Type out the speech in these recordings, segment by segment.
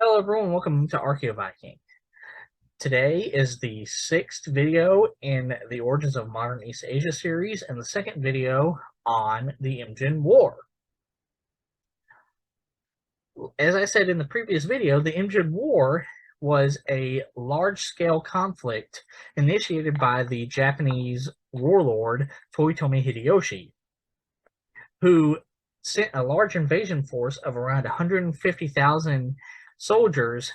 Hello everyone, welcome to Arquebus. Today is the sixth video in the Origins of Modern East Asia series and the second video on the Imjin War. As I said in the previous video, the Imjin War was a large-scale conflict initiated by the Japanese warlord Toyotomi Hideyoshi, who sent a large invasion force of around 150,000 soldiers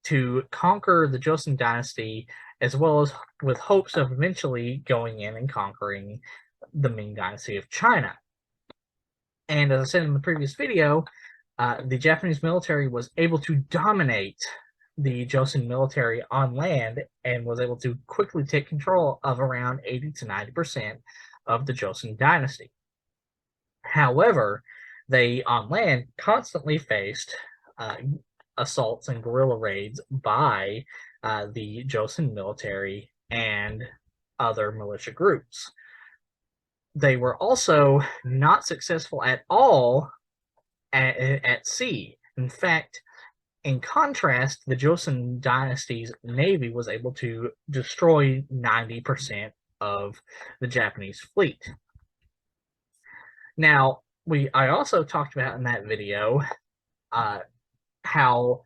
to conquer the Joseon dynasty, as well as with hopes of eventually going in and conquering the Ming dynasty of China. And as I said in the previous video, the Japanese military was able to dominate the Joseon military on land and was able to quickly take control of around 80 to 90% of the Joseon dynasty. However, they on land constantly faced assaults and guerrilla raids by the Joseon military and other militia groups. They were also not successful at all at sea. In fact, in contrast, the Joseon dynasty's navy was able to destroy 90% of the Japanese fleet. Now, I also talked about in that video how,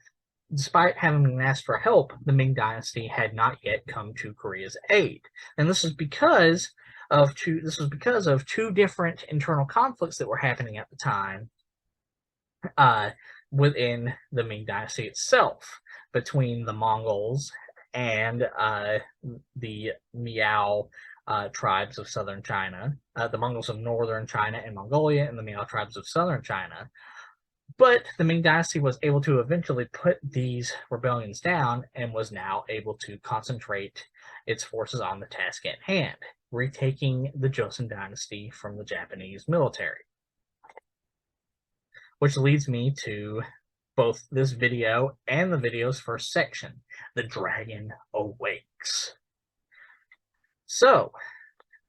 despite having been asked for help, the Ming dynasty had not yet come to Korea's aid, and this was because of two different internal conflicts that were happening at the time within the Ming dynasty itself, between the Mongols and the Miao tribes of southern China, the Mongols of northern China and Mongolia, and the Miao tribes of southern China. But the Ming dynasty was able to eventually put these rebellions down and was now able to concentrate its forces on the task at hand, retaking the Joseon dynasty from the Japanese military. Which leads me to both this video and the video's first section, The Dragon Awakes. So,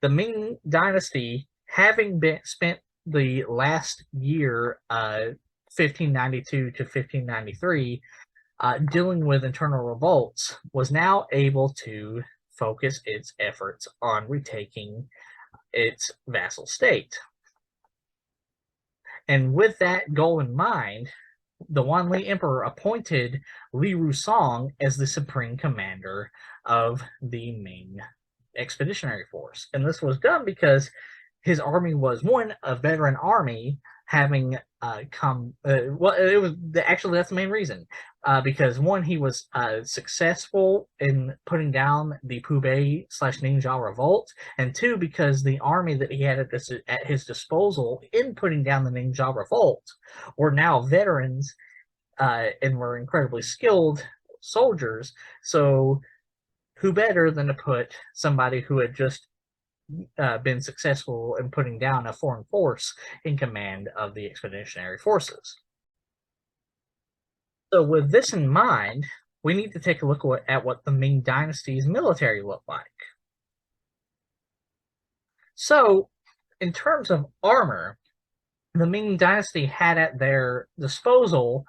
the Ming dynasty, having spent the last year 1592 to 1593 dealing with internal revolts, was now able to focus its efforts on retaking its vassal state. And with that goal in mind, the Wanli Emperor appointed Li Rusong as the supreme commander of the Ming expeditionary force. And this was done because his army was, one, a veteran army, having well, it was actually, that's the main reason, because one, he was successful in putting down the Pubei/Ningzhao revolt, and two, because the army that he had at his disposal in putting down the Ningzhao revolt were now veterans and were incredibly skilled soldiers. So who better than to put somebody who had just been successful in putting down a foreign force in command of the expeditionary forces. So with this in mind, we need to take a look at what the Ming dynasty's military looked like. So, in terms of armor, the Ming dynasty had at their disposal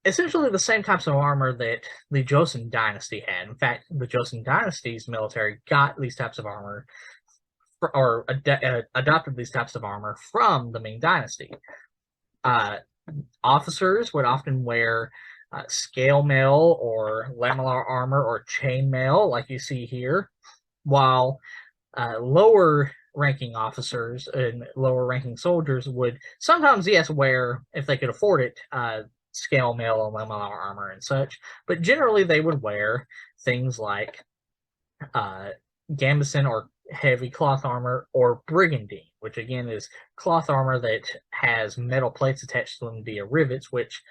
essentially the same types of armor that the Joseon dynasty had. In fact, the Joseon dynasty's military got these types of armor, or adopted these types of armor from the Ming dynasty. Officers would often wear scale mail or lamellar armor or chain mail, like you see here, while lower ranking officers and lower ranking soldiers would sometimes, yes, wear, if they could afford it, scale mail and lamellar armor and such, but generally they would wear things like gambeson or heavy cloth armor, or brigandine, which again is cloth armor that has metal plates attached to them via rivets, which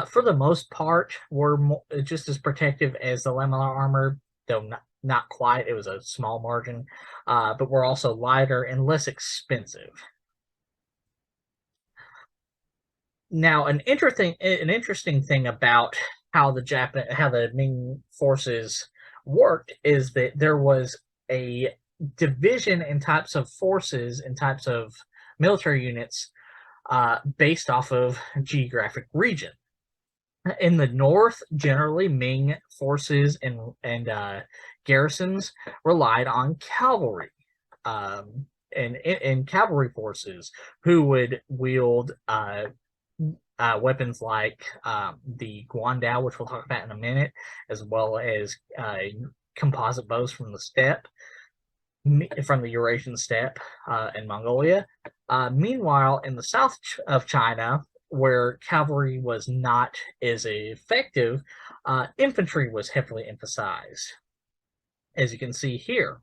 for the most part were just as protective as the lamellar armor, though not quite. It was a small margin, but were also lighter and less expensive. Now, an interesting thing about how the Ming forces worked is that there was a division in types of forces and types of military units based off of geographic region. In the north, generally, Ming forces and garrisons relied on cavalry, and cavalry forces who would wield weapons like the guandao, which we'll talk about in a minute, as well as composite bows from the steppe, from the Eurasian steppe in Mongolia. Meanwhile, in the south of China, where cavalry was not as effective, infantry was heavily emphasized, as you can see here.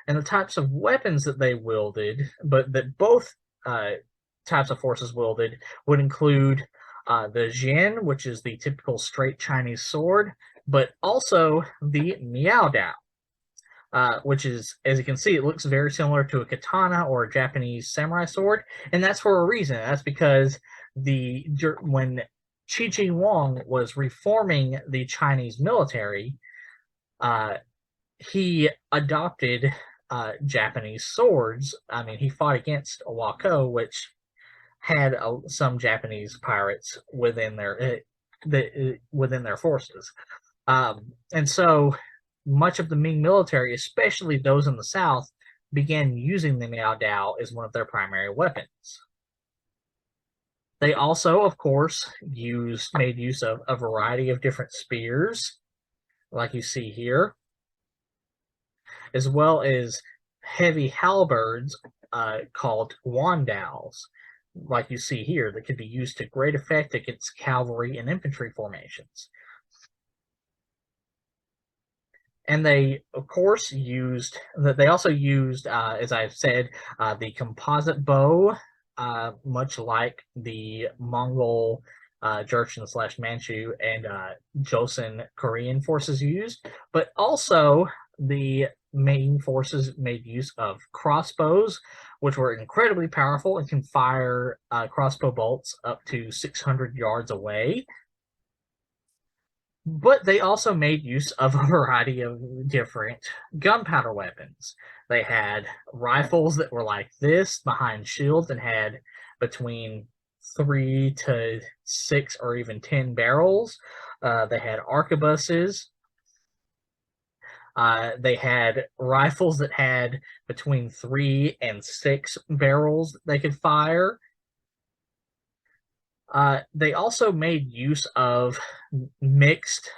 And the types of weapons that they wielded, but that both types of forces wielded, would include the Jian, which is the typical straight Chinese sword, but also the Miao Dao, which is, as you can see, it looks very similar to a katana or a Japanese samurai sword, and that's for a reason. That's because when Qi Jiguang was reforming the Chinese military, he adopted Japanese swords. I mean, he fought against Wako, which had some Japanese pirates within their forces, and so much of the Ming military, especially those in the south, began using the Miao Dao as one of their primary weapons. They also, of course, made use of a variety of different spears, like you see here, as well as heavy halberds called guandaos, like you see here, that could be used to great effect against cavalry and infantry formations. And they, of course, also used, as I've said, the composite bow, much like the Mongol, Jurchen/Manchu, and Joseon Korean forces used, but also the Ming forces made use of crossbows, which were incredibly powerful and can fire crossbow bolts up to 600 yards away. But they also made use of a variety of different gunpowder weapons. They had rifles that were like this behind shields and had between 3 to 6 or even 10 barrels. They had arquebuses. They had rifles that had between 3 and 6 barrels that they could fire. They also made use of mixed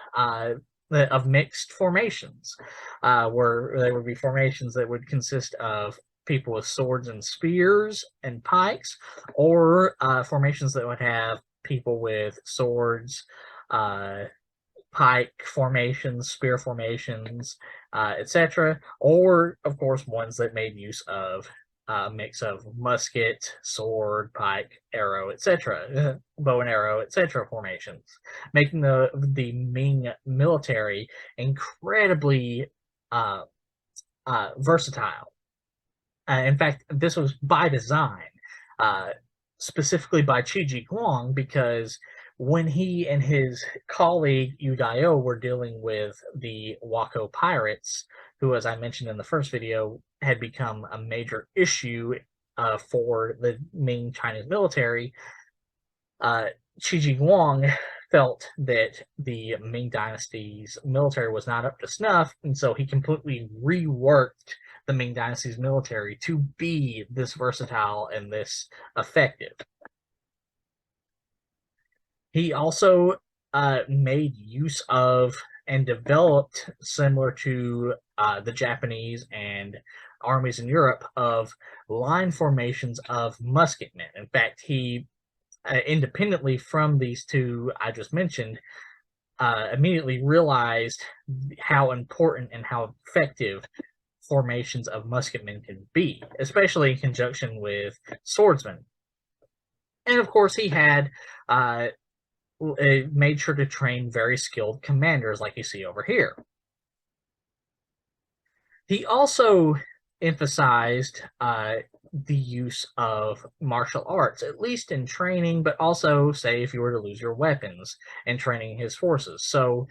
formations, where there would be formations that would consist of people with swords and spears and pikes, or formations that would have people with swords, pike formations, spear formations, etc., or of course ones that made use of a mix of musket, sword, pike, arrow, etc., bow and arrow, etc. formations, making the Ming military incredibly versatile. In fact, this was by design, specifically by Qi Jiguang, because when he and his colleague Yu Daio were dealing with the Wako pirates, who, as I mentioned in the first video, had become a major issue for the Ming Chinese military, Qi Jiguang felt that the Ming dynasty's military was not up to snuff, and so he completely reworked the Ming dynasty's military to be this versatile and this effective. He also made use of and developed, similar to the Japanese and armies in Europe, of line formations of musketmen. In fact, he, independently from these two I just mentioned, immediately realized how important and how effective formations of musketmen can be, especially in conjunction with swordsmen. And of course, he had made sure to train very skilled commanders, like you see over here. He also emphasized the use of martial arts, at least in training, but also, say, if you were to lose your weapons, and training his forces. So,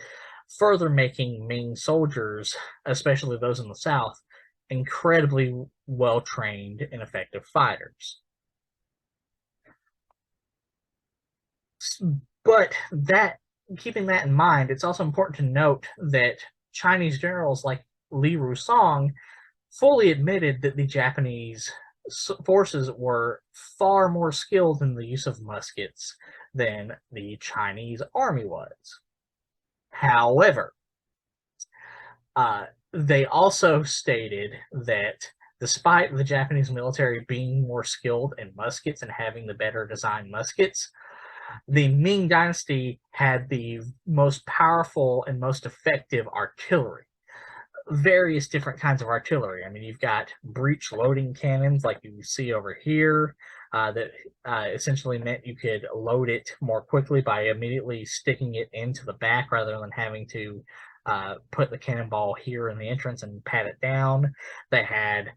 further making Ming soldiers, especially those in the south, incredibly well-trained and effective fighters. But keeping that in mind, it's also important to note that Chinese generals like Li Rusong fully admitted that the Japanese forces were far more skilled in the use of muskets than the Chinese army was. However, they also stated that despite the Japanese military being more skilled in muskets and having the better designed muskets, the Ming Dynasty had the most powerful and most effective artillery. Various different kinds of artillery. I mean, you've got breech loading cannons like you see over here that essentially meant you could load it more quickly by immediately sticking it into the back rather than having to put the cannonball here in the entrance and pat it down. They had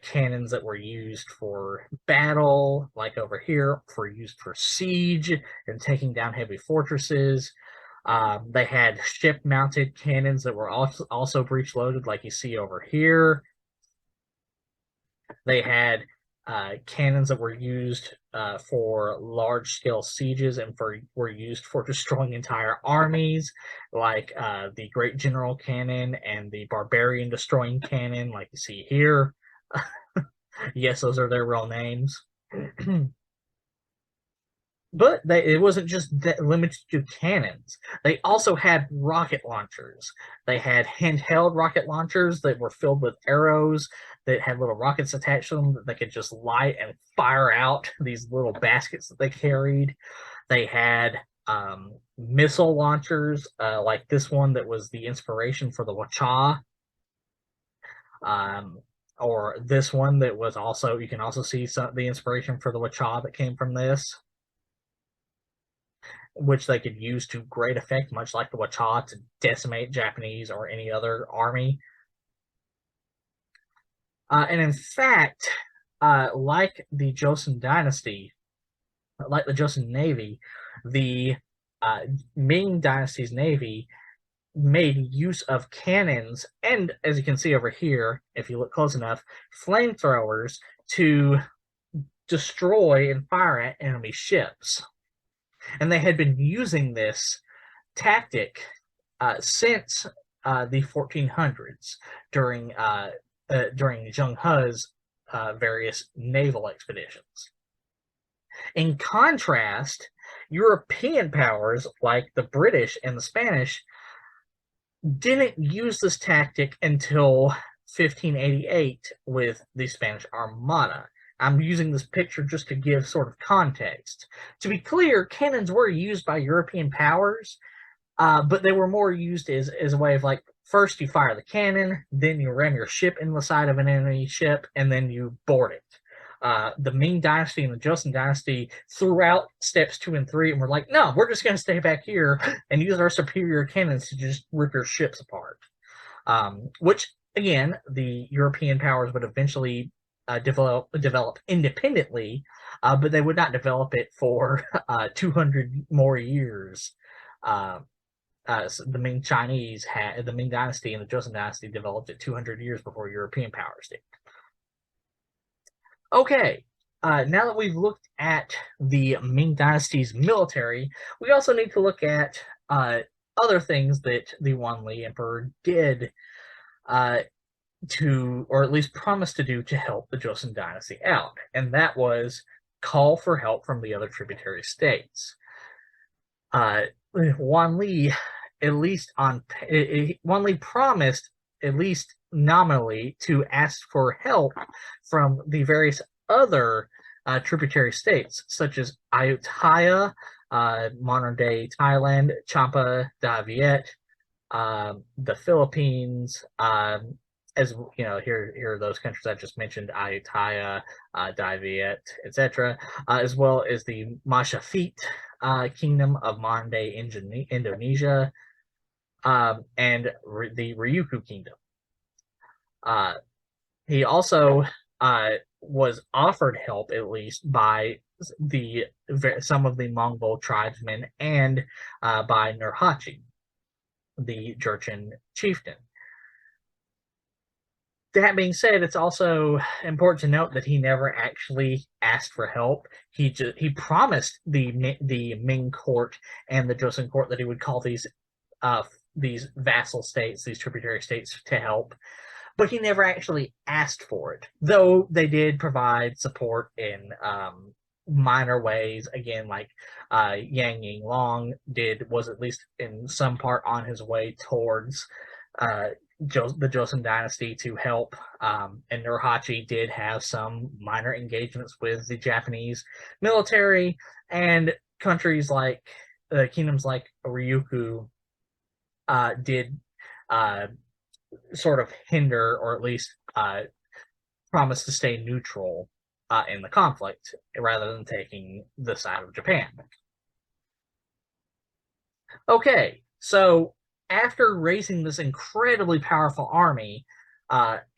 cannons that were used for battle, like over here, used for siege and taking down heavy fortresses. They had ship-mounted cannons that were also breech-loaded, like you see over here. They had cannons that were used for large-scale sieges and were used for destroying entire armies, like the Great General Cannon and the Barbarian Destroying Cannon, like you see here. Yes, those are their real names. But it wasn't just limited to cannons. They also had rocket launchers. They had handheld rocket launchers that were filled with arrows that had little rockets attached to them that they could just light and fire out these little baskets that they carried. They had missile launchers like this one that was the inspiration for the Wacha. Or this one that was also, you can also see the inspiration for the Wacha that came from this, which they could use to great effect, much like the Wacha, to decimate Japanese or any other army. And in fact, like the Joseon Dynasty, like the Joseon Navy, the Ming Dynasty's Navy made use of cannons and, as you can see over here, if you look close enough, flamethrowers to destroy and fire at enemy ships. And they had been using this tactic since the 1400s during Zheng He's various naval expeditions. In contrast, European powers like the British and the Spanish didn't use this tactic until 1588 with the Spanish Armada. I'm using this picture just to give sort of context. To be clear, cannons were used by European powers, but they were more used as a way of, like, first you fire the cannon, then you ram your ship in the side of an enemy ship, and then you board it. The Ming Dynasty and the Joseon Dynasty threw out steps 2 and 3 and were like, no, we're just going to stay back here and use our superior cannons to just rip your ships apart. Which, again, the European powers would eventually develop independently, but they would not develop it for 200 more years. So the Ming Dynasty and the Joseon Dynasty developed it 200 years before European powers did. Okay, now that we've looked at the Ming Dynasty's military, we also need to look at other things that the Wanli Emperor did or at least promised to do to help the Joseon Dynasty out, and that was call for help from the other tributary states. Wanli, Wanli promised, at least nominally, to ask for help from the various other tributary states, such as Ayutthaya, modern-day Thailand, Champa, Daviet, the Philippines, as you know, here are those countries I just mentioned: Ayutthaya, Daviet, etc., as well as the Majapahit kingdom of modern-day Indonesia, and the Ryukyu kingdom. He also was offered help, at least, by some of the Mongol tribesmen and by Nurhaci, the Jurchen chieftain. That being said, it's also important to note that he never actually asked for help. He promised the Ming court and the Joseon court that he would call these vassal states, these tributary states, to help, but he never actually asked for it. Though they did provide support in minor ways. Again, like Yang Yinglong was at least in some part on his way towards the Joseon dynasty to help, and Nurhaci did have some minor engagements with the Japanese military, and countries like kingdoms like Ryukyu did sort of hinder, or at least promise to stay neutral in the conflict rather than taking the side of Japan. Okay, so after raising this incredibly powerful army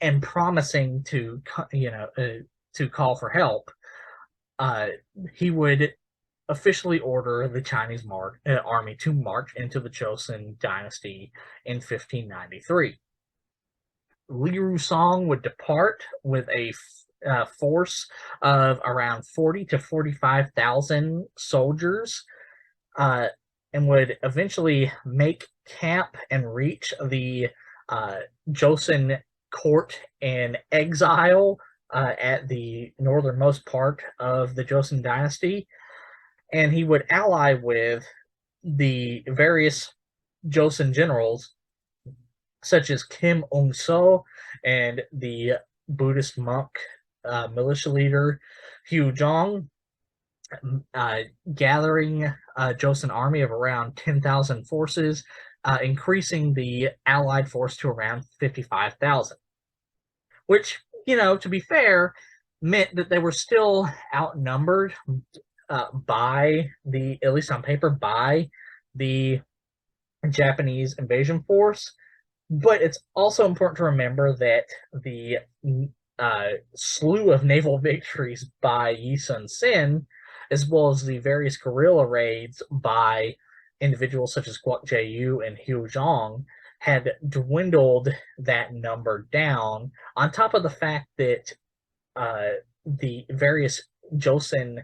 and promising to call for help, he would officially order the Chinese army to march into the Joseon dynasty in 1593. Li Rusong would depart with a force of around 40 to 45,000 soldiers, and would eventually make camp and reach the Joseon court in exile at the northernmost part of the Joseon dynasty, and he would ally with the various Joseon generals, such as Kim Ung-so and the Buddhist monk militia leader Hyeok, gathering a Joseon army of around 10,000 forces, increasing the allied force to around 55,000. Which, to be fair, meant that they were still outnumbered by at least on paper, by the Japanese invasion force. But it's also important to remember that the slew of naval victories by Yi Sun-sin, as well as the various guerrilla raids by individuals such as Kwok Jae-yu and Hyeok, had dwindled that number down, on top of the fact that the various Joseon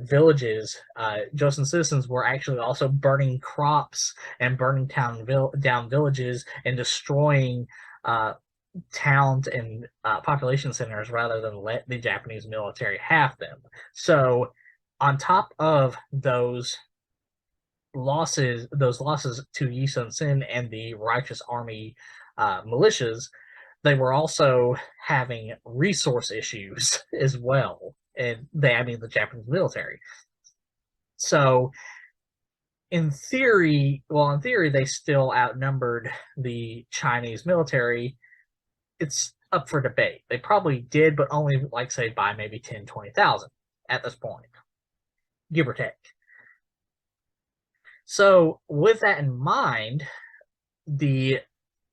villages, Joseon citizens were actually also burning crops and burning down villages and destroying towns and population centers rather than let the Japanese military have them. So, on top of those losses to Yi Sun-sin and the Righteous Army militias, they were also having resource issues as well. And the Japanese military. So, in theory, they still outnumbered the Chinese military. It's up for debate. They probably did, but only, say, by maybe 10, 20,000 at this point, give or take. So, with that in mind, the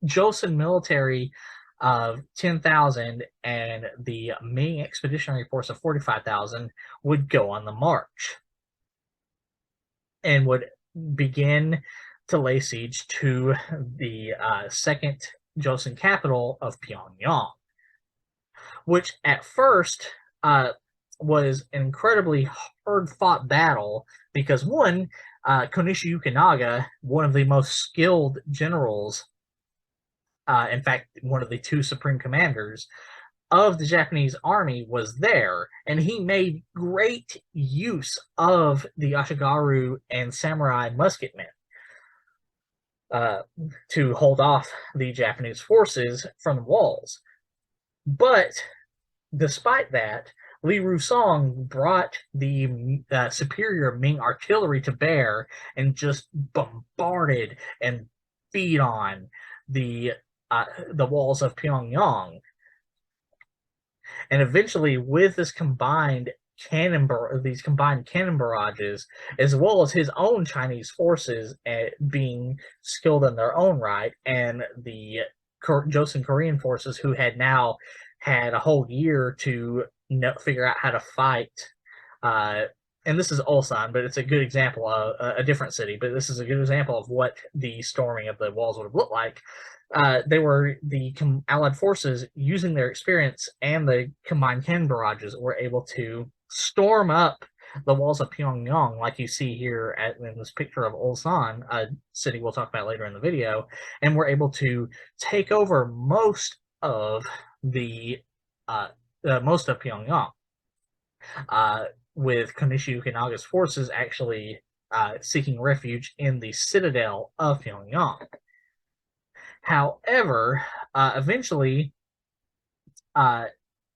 Joseon military of 10,000 and the Ming expeditionary force of 45,000 would go on the march and would begin to lay siege to the second Joseon capital of Pyongyang, which at first was an incredibly hard-fought battle because, one, Konishi Yukinaga, one of the most skilled generals, in fact, one of the two supreme commanders of the Japanese army, was there, and he made great use of the Ashigaru and samurai musketmen to hold off the Japanese forces from the walls. But despite that, Li Rusong brought the superior Ming artillery to bear and just bombarded and beat on the walls of Pyongyang. And eventually, with these combined cannon barrages, as well as his own Chinese forces being skilled in their own right, and the Joseon Korean forces, who had now had a whole year to figure out how to fight. And this is Ulsan, but it's a good example of a different city. But this is a good example of what the storming of the walls would have looked like. they were the Allied forces, using their experience and the combined cannon barrages, were able to storm up the walls of Pyongyang, like you see here in this picture of Ulsan, a city we'll talk about later in the video, and were able to take over most of Pyongyang, with Konishi Yukinaga's forces actually seeking refuge in the citadel of Pyongyang. However, eventually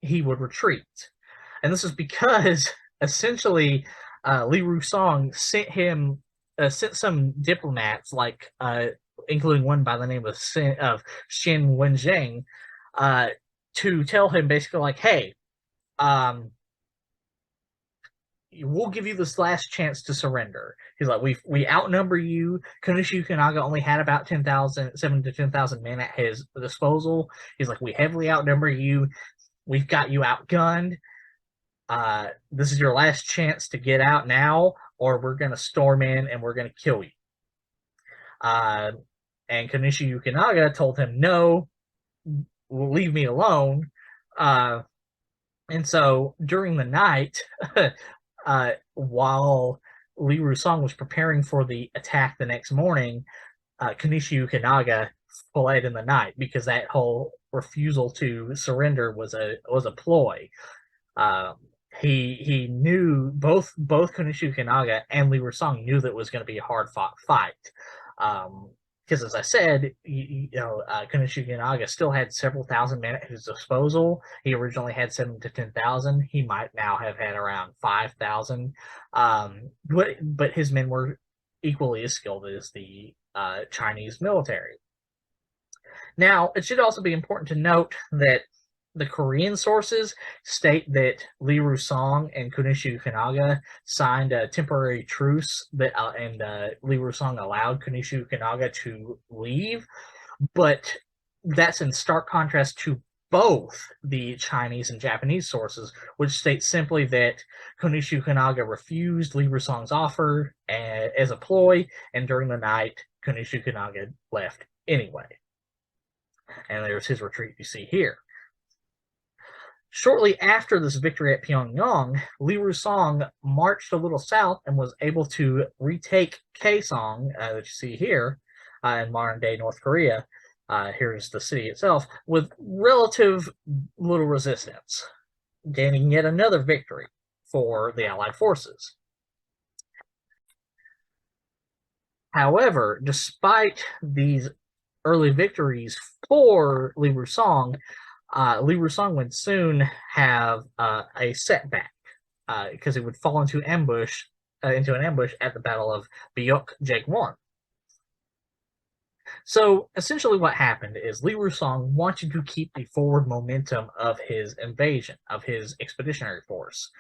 he would retreat. And this is because essentially Li Rusong sent some diplomats, like including one by the name of Xin Wenjing, to tell him basically like, hey, we'll give you this last chance to surrender. He's like, we outnumber you. Konishi Yukinaga only had about 7 to 10,000 men at his disposal. He's like, we heavily outnumber you. We've got you outgunned. This is your last chance to get out now, or we're going to storm in and we're going to kill you. And Konishi Yukinaga told him, no, leave me alone. And so during the night, while Li Rusong was preparing for the attack the next morning, Konishi Yukinaga fled in the night, because that whole refusal to surrender was a ploy. He knew both Konishi Yukinaga and Li Rusong knew that it was going to be a hard fought fight. Because as I said, Konishi Yukinaga still had several thousand men at his disposal. He originally had 7 to 10,000. He might now have had around 5,000. But his men were equally as skilled as the Chinese military. Now, it should also be important to note that the Korean sources state that Li Rusong and Konishi Yukinaga signed a temporary truce and Li Rusong allowed Konishi Yukinaga to leave, but that's in stark contrast to both the Chinese and Japanese sources, which state simply that Konishi Yukinaga refused Li Rusong's offer as a ploy, and during the night, Konishi Yukinaga left anyway. And there's his retreat you see here. Shortly after this victory at Pyongyang, Li Rusong marched a little south and was able to retake Kaesong, that you see here, in modern-day North Korea. Here's the city itself, with relative little resistance, gaining yet another victory for the Allied forces. However, despite these early victories for Li Rusong, Li Rusong would soon have a setback, because he would fall into an ambush at the Battle of Hyeok Jiguang. So essentially what happened is Li Rusong wanted to keep the forward momentum of his invasion, of his expeditionary force.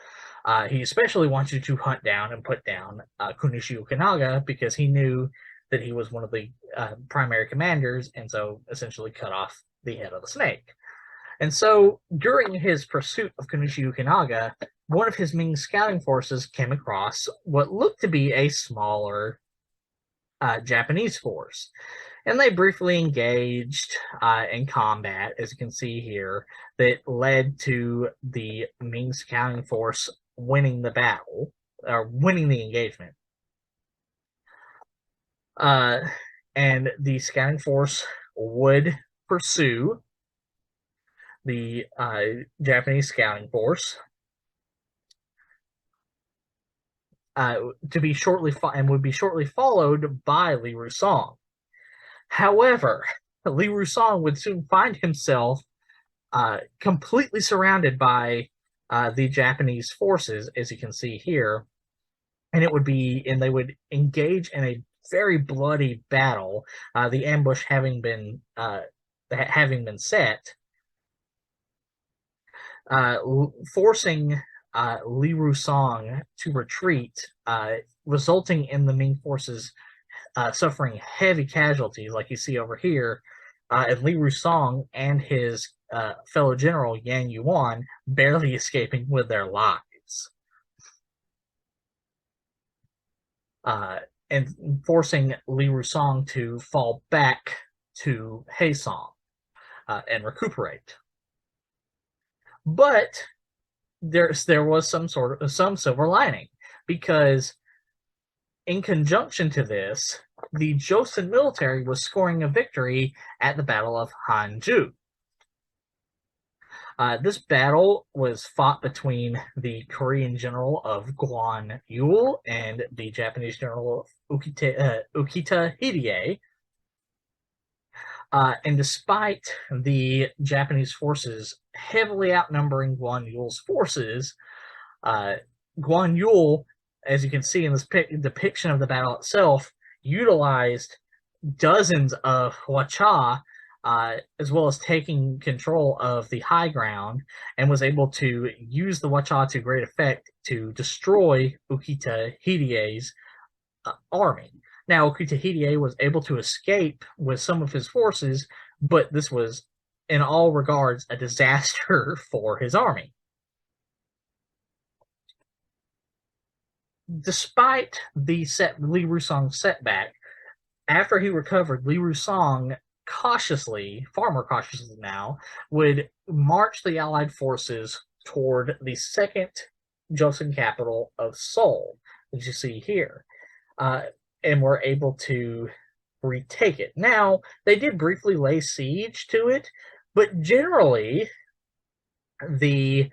He especially wanted to hunt down and put down Konishi Yukinaga, because he knew that he was one of the primary commanders, and so essentially cut off the head of the snake. And so during his pursuit of Konishi Yukinaga, one of his Ming scouting forces came across what looked to be a smaller Japanese force. And they briefly engaged in combat, as you can see here, that led to the Ming scouting force winning the battle, or winning the engagement. And the scouting force would pursue the Japanese scouting force would be shortly followed by Li Rusong. However, Li Rusong would soon find himself completely surrounded by the Japanese forces, as you can see here, and they would engage in a very bloody battle. The ambush having been set, forcing Li Rusong to retreat, resulting in the Ming forces suffering heavy casualties, like you see over here, and Li Rusong and his fellow general Yang Yuan barely escaping with their lives, and forcing Li Rusong to fall back to Haesong and recuperate. But there was some silver lining, because in conjunction to this, the Joseon military was scoring a victory at the Battle of Hanju. This battle was fought between the Korean general of Yongle and the Japanese general of Ukita Hide. And despite the Japanese forces heavily outnumbering Gwanyul's forces, Gwanyul, as you can see in this depiction of the battle itself, utilized dozens of Hwacha, as well as taking control of the high ground, and was able to use the Hwacha to great effect to destroy Ukita Hide's army. Now, Ukita Hide was able to escape with some of his forces, but this was, in all regards, a disaster for his army. Despite the Li Rusong's setback, after he recovered, Li Rusong cautiously, far more cautiously now, would march the Allied forces toward the second Joseon capital of Seoul, as you see here, and were able to retake it. Now, they did briefly lay siege to it, but generally, the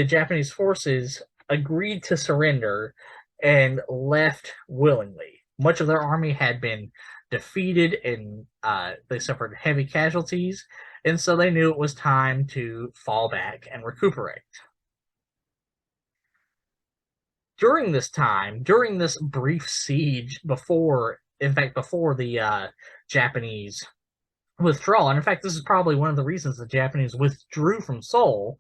Japanese forces agreed to surrender and left willingly. Much of their army had been defeated, and they suffered heavy casualties, and so they knew it was time to fall back and recuperate. During this time, during this brief siege before the Japanese withdrawal, and in fact, this is probably one of the reasons the Japanese withdrew from Seoul,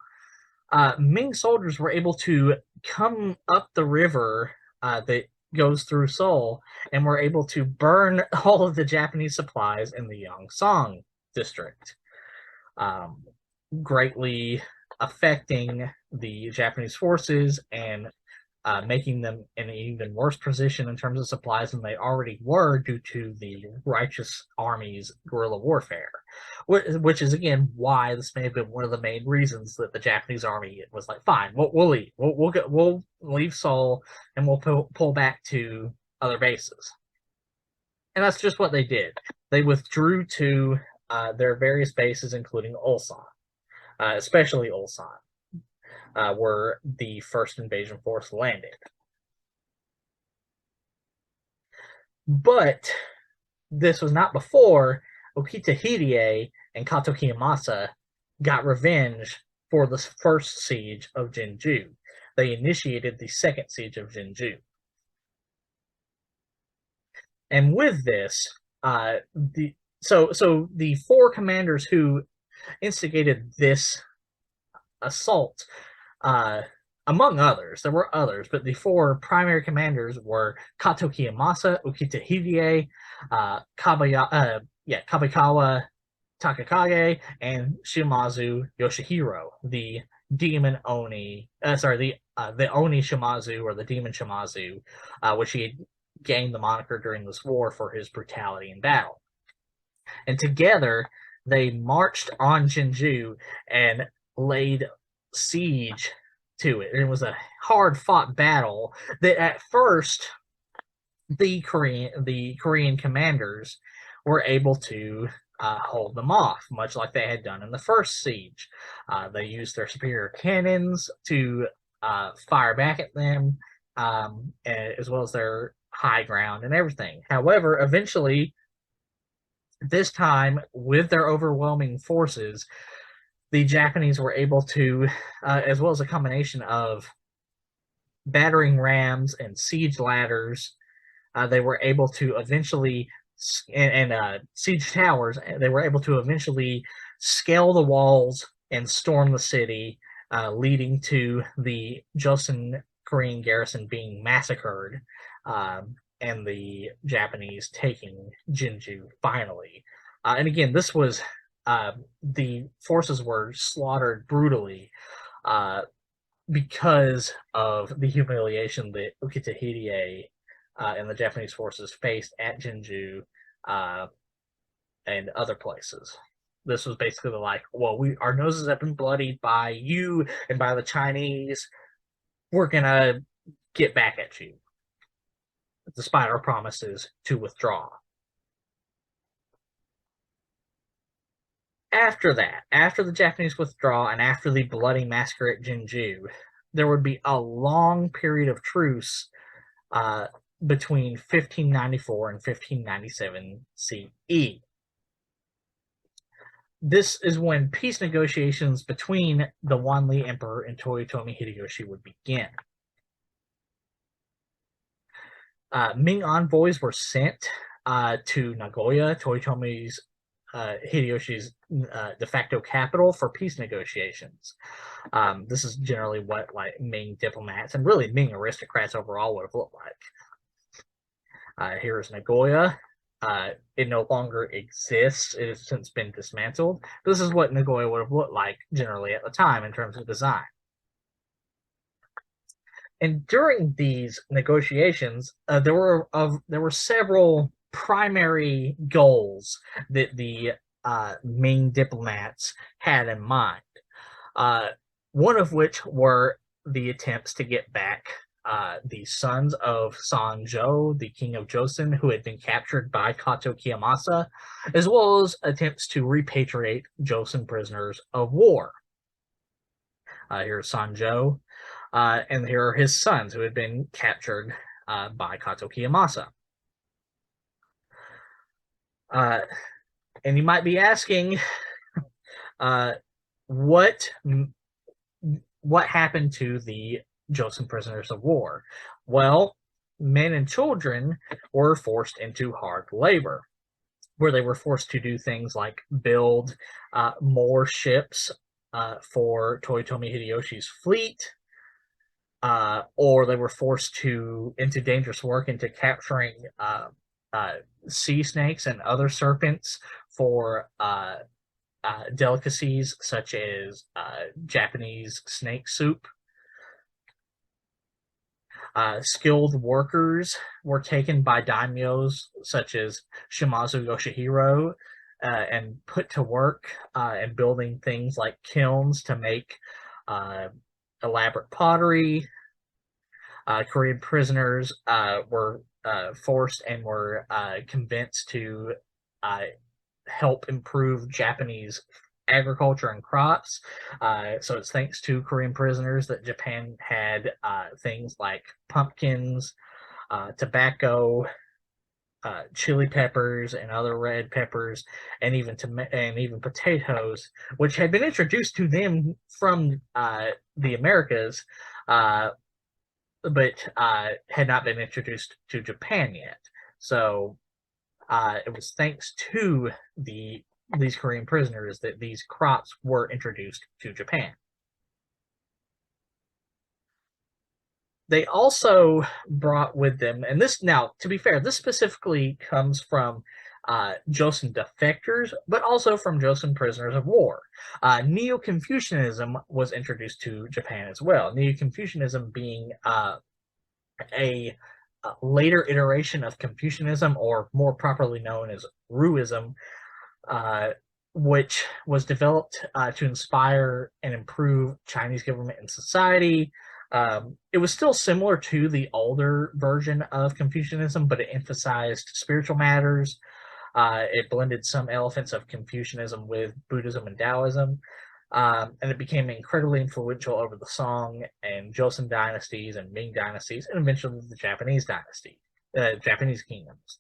Ming soldiers were able to come up the river that goes through Seoul, and were able to burn all of the Japanese supplies in the Yongsan district, greatly affecting the Japanese forces and making them in an even worse position in terms of supplies than they already were, due to the righteous army's guerrilla warfare, which is again why this may have been one of the main reasons that the Japanese army was like, fine, we'll leave, we'll leave Seoul, and we'll pull back to other bases. And that's just what they did. They withdrew to their various bases, including Ulsan, especially Ulsan, where the first invasion force landed. But this was not before Ukita Hide and Kato Kiyomasa got revenge for the first siege of Jinju. They initiated the second siege of Jinju. And with this, the four commanders who instigated this assault, among others, there were others, but the four primary commanders were Kato Kiyomasa, Ukita Hide, Kabikawa Takakage, and Shimazu Yoshihiro, the demon Oni, the Oni Shimazu, or the demon Shimazu, which he had gained the moniker during this war for his brutality in battle. And together, they marched on Jinju and laid siege to it. It was a hard-fought battle that at first the Korean commanders were able to hold them off, much like they had done in the first siege. They used their superior cannons to fire back at them, as well as their high ground and everything. However, eventually, this time, with their overwhelming forces, the Japanese were able to, as well as a combination of battering rams and siege ladders, they were able to eventually, and siege towers, they were able to eventually scale the walls and storm the city, leading to the Joseon Korean garrison being massacred, and the Japanese taking Jinju finally. And again, this was, the forces were slaughtered brutally because of the humiliation that Ukita Hide and the Japanese forces faced at Jinju, and other places. This was basically like, well, our noses have been bloodied by you and by the Chinese. We're gonna get back at you, despite our promises to withdraw. After that, after the Japanese withdrawal and after the bloody massacre at Jinju, there would be a long period of truce between 1594 and 1597 CE. This is when peace negotiations between the Wanli Emperor and Toyotomi Hideyoshi would begin. Ming envoys were sent to Nagoya, Toyotomi Hideyoshi's de facto capital, for peace negotiations. This is generally what Ming diplomats and really Ming aristocrats overall would have looked like. Here is Nagoya. It no longer exists. It has since been dismantled. This is what Nagoya would have looked like generally at the time in terms of design. And during these negotiations, there were several primary goals that the Ming diplomats had in mind. One of which were the attempts to get back the sons of Sanjo, the king of Joseon, who had been captured by Kato Kiyomasa, as well as attempts to repatriate Joseon prisoners of war. Here's Sanjo, and here are his sons who had been captured by Kato Kiyomasa. And you might be asking, what happened to the Joseon prisoners of war? Well, men and children were forced into hard labor, where they were forced to do things like build more ships for Toyotomi Hideyoshi's fleet, or they were forced into dangerous work, into capturing sea snakes and other serpents for delicacies such as Japanese snake soup. Skilled workers were taken by daimyos such as Shimazu Yoshihiro and put to work in building things like kilns to make elaborate pottery. Korean prisoners were forced and were convinced to help improve Japanese agriculture and crops. So it's thanks to Korean prisoners that Japan had things like pumpkins, tobacco, chili peppers, and other red peppers, and even potatoes, which had been introduced to them from the Americas, but had not been introduced to Japan yet. So it was thanks to these Korean prisoners that these crops were introduced to Japan. They also brought with them, and this, now, to be fair, this specifically comes from Joseon defectors, but also from Joseon prisoners of war. Neo-Confucianism was introduced to Japan as well. Neo-Confucianism being a later iteration of Confucianism, or more properly known as Ruism, which was developed to inspire and improve Chinese government and society. It was still similar to the older version of Confucianism, but it emphasized spiritual matters. It blended some elements of Confucianism with Buddhism and Taoism, and it became incredibly influential over the Song and Joseon dynasties and Ming dynasties, and eventually the Japanese dynasty, Japanese kingdoms.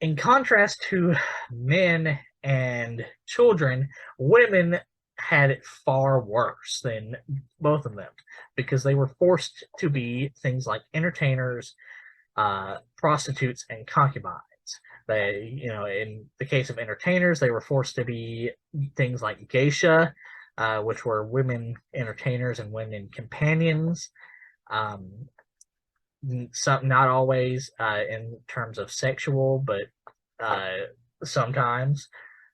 In contrast to men and children, women had it far worse than both of them, because they were forced to be things like entertainers, prostitutes, and concubines. They, in the case of entertainers, they were forced to be things like geisha, which were women entertainers and women companions. Some, not always in terms of sexual, but sometimes.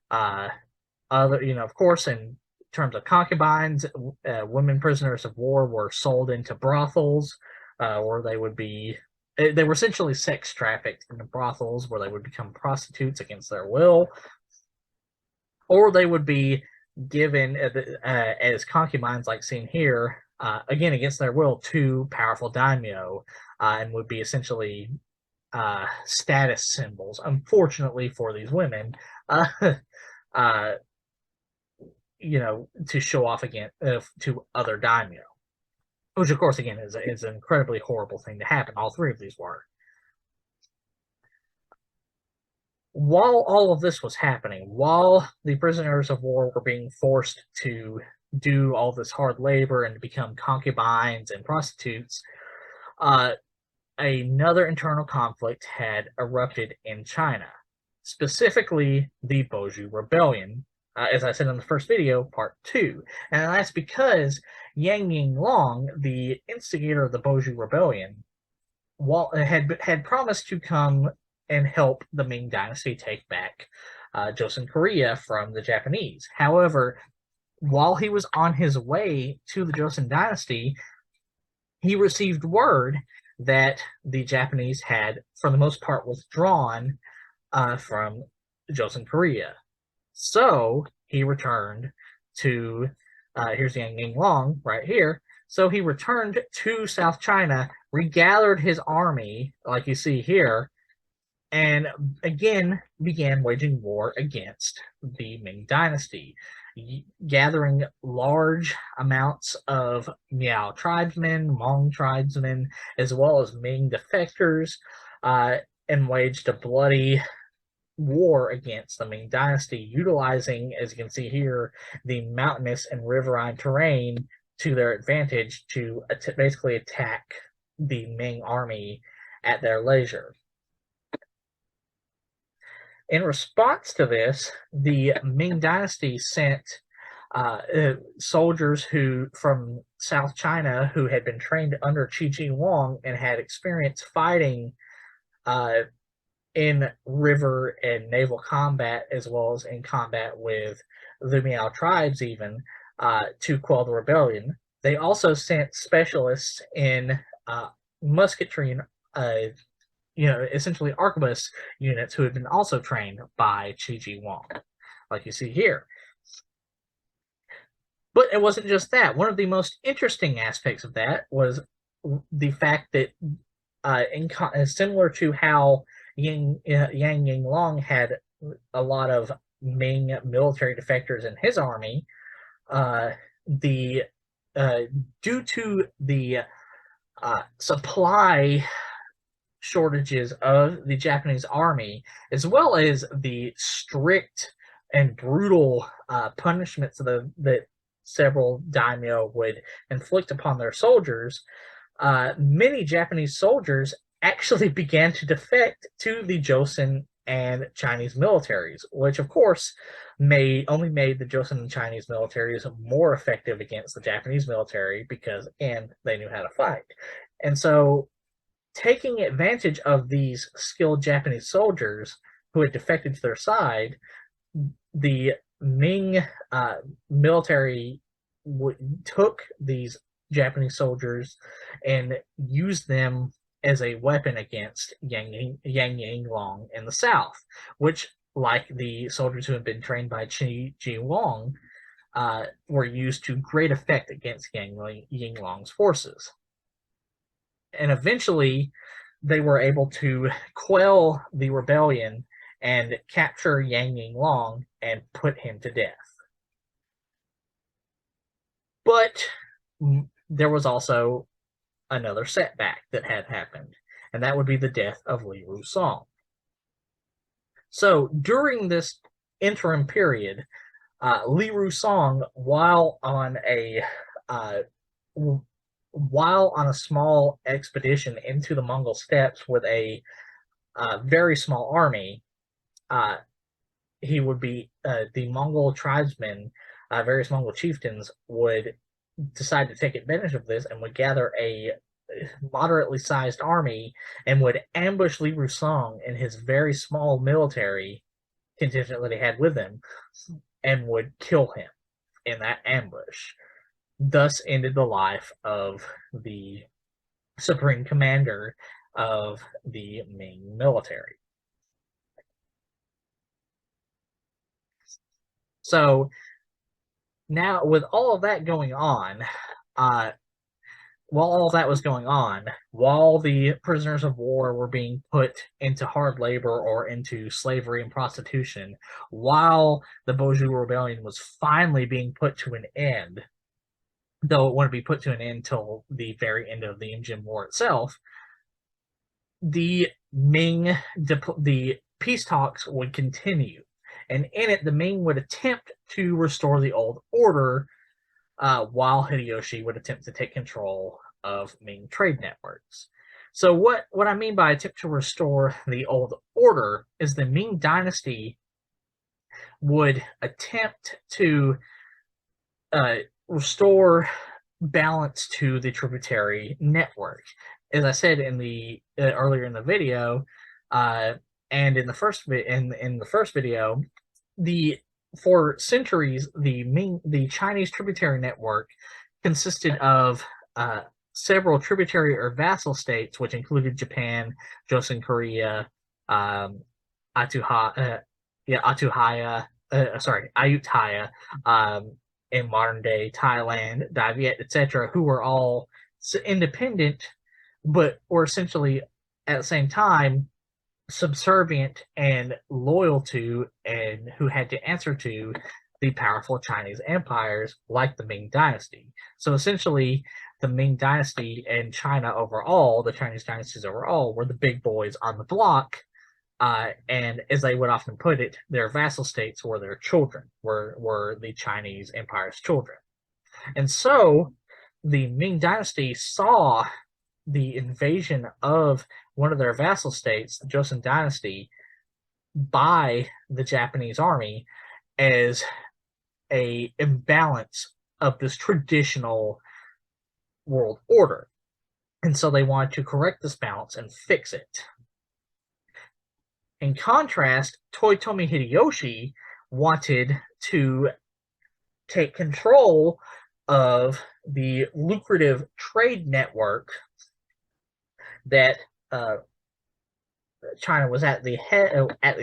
Of course, in terms of concubines, women prisoners of war were sold into brothels, where they would be They were essentially sex trafficked into brothels where they would become prostitutes against their will, or they would be given as concubines, like seen here, again against their will, to powerful daimyo, and would be essentially status symbols. Unfortunately for these women, uh, uh, to show off again to other daimyo, which of course again is an incredibly horrible thing to happen. All three of these were. While all of this was happening, while the prisoners of war were being forced to do all this hard labor and to become concubines and prostitutes, another internal conflict had erupted in China, specifically the Boju Rebellion, as I said in the first video, part 2. And that's because Yang Yinglong, the instigator of the Boju Rebellion, had promised to come and help the Ming Dynasty take back Joseon Korea from the Japanese. However, while he was on his way to the Joseon Dynasty, he received word that the Japanese had, for the most part, withdrawn from Joseon Korea. So he returned to, here's Yang Yinglong right here. So he returned to South China, regathered his army, like you see here, and again began waging war against the Ming Dynasty, gathering large amounts of Miao tribesmen, Hmong tribesmen, as well as Ming defectors, and waged a bloody war against the Ming Dynasty, utilizing, as you can see here, the mountainous and riverine terrain to their advantage to basically attack the Ming army at their leisure. In response to this, the Ming Dynasty sent soldiers from South China who had been trained under Qi Jiguang and had experience fighting in river and naval combat, as well as in combat with the Miao tribes even, to quell the rebellion. They also sent specialists in musketry and essentially arquebus units who had been also trained by Qi Jiguang, like you see here. But it wasn't just that. One of the most interesting aspects of that was the fact that, similar to how Yang Yinglong had a lot of Ming military defectors in his army, due to the supply shortages of the Japanese army, as well as the strict and brutal punishments that several daimyo would inflict upon their soldiers, many Japanese soldiers actually began to defect to the Joseon and Chinese militaries, which of course only made the Joseon and Chinese militaries more effective against the Japanese military, because, and they knew how to fight. And so, taking advantage of these skilled Japanese soldiers who had defected to their side, the Ming military took these Japanese soldiers and used them as a weapon against Yang Yinglong in the south, which, like the soldiers who had been trained by Qi Jiguang, were used to great effect against Yang Yinglong's forces. And eventually, they were able to quell the rebellion and capture Yang Yinglong and put him to death. But there was also another setback that had happened, and that would be the death of Li Rusong. So during this interim period, Li Rusong, while on a small expedition into the Mongol steppes with a very small army, he would be the Mongol tribesmen, various Mongol chieftains would decide to take advantage of this and would gather a moderately sized army and would ambush Li Rusong and his very small military contingent that he had with him, and would kill him in that ambush. Thus ended the life of the supreme commander of the Ming military. So now, with all of that going on, while all that was going on, while the prisoners of war were being put into hard labor or into slavery and prostitution, while the Boju Rebellion was finally being put to an end, though it wouldn't be put to an end until the very end of the Imjin War itself, the the peace talks would continue. And in it, the Ming would attempt to restore the old order, while Hideyoshi would attempt to take control of Ming trade networks. So what I mean by attempt to restore the old order is the Ming dynasty would attempt to restore balance to the tributary network. As I said in the earlier in the video, and in the first video, for centuries the Chinese tributary network consisted of several tributary or vassal states, which included Japan, Joseon Korea, Ayutthaya, in modern day Thailand, Viet, etc., who were all independent, but were essentially at the same time subservient and loyal to, and who had to answer to, the powerful Chinese empires like the Ming dynasty. So essentially, the Ming dynasty and China overall, the Chinese dynasties overall, were the big boys on the block. And as they would often put it, their vassal states were their children, were the Chinese empire's children. And so the Ming dynasty saw the invasion of one of their vassal states, the Joseon dynasty, by the Japanese army as a imbalance of this traditional world order. And so they wanted to correct this balance and fix it. In contrast, Toyotomi Hideyoshi wanted to take control of the lucrative trade network that China was at the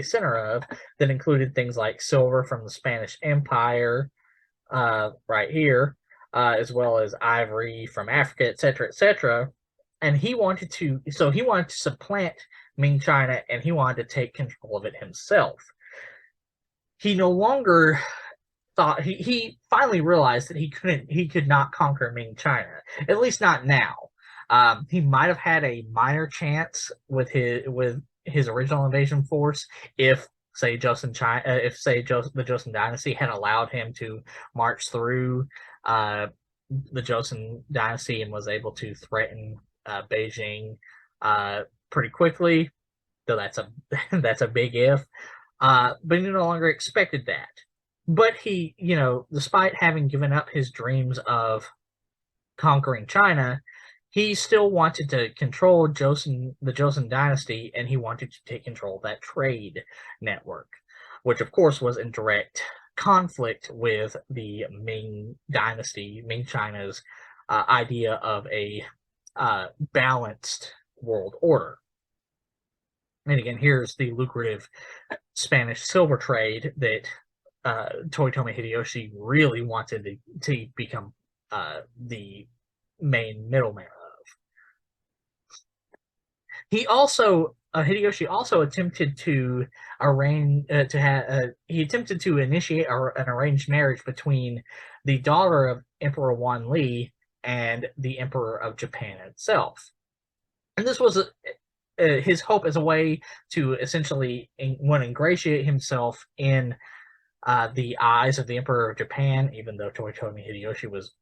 center of, that included things like silver from the Spanish Empire, right here, as well as ivory from Africa, etc., etc. And he wanted to supplant Ming China, and he wanted to take control of it himself. He no longer thought he finally realized that he could not conquer Ming China, at least not now. He might have had a minor chance with his original invasion force if, say, the Joseon dynasty had allowed him to march through the Joseon dynasty and was able to threaten Beijing pretty quickly. Though that's a big if. But he no longer expected that. But he, despite having given up his dreams of conquering China, he still wanted to control the Joseon dynasty, and he wanted to take control of that trade network, which of course was in direct conflict with the Ming dynasty, Ming China's idea of a balanced world order. And again, here's the lucrative Spanish silver trade that Toyotomi Hideyoshi really wanted to become the main middleman of. Hideyoshi also attempted to initiate an arranged marriage between the daughter of Emperor Wanli and the Emperor of Japan itself. And this was his hope as a way to essentially ingratiate himself in the eyes of the Emperor of Japan, even though Toyotomi Hideyoshi was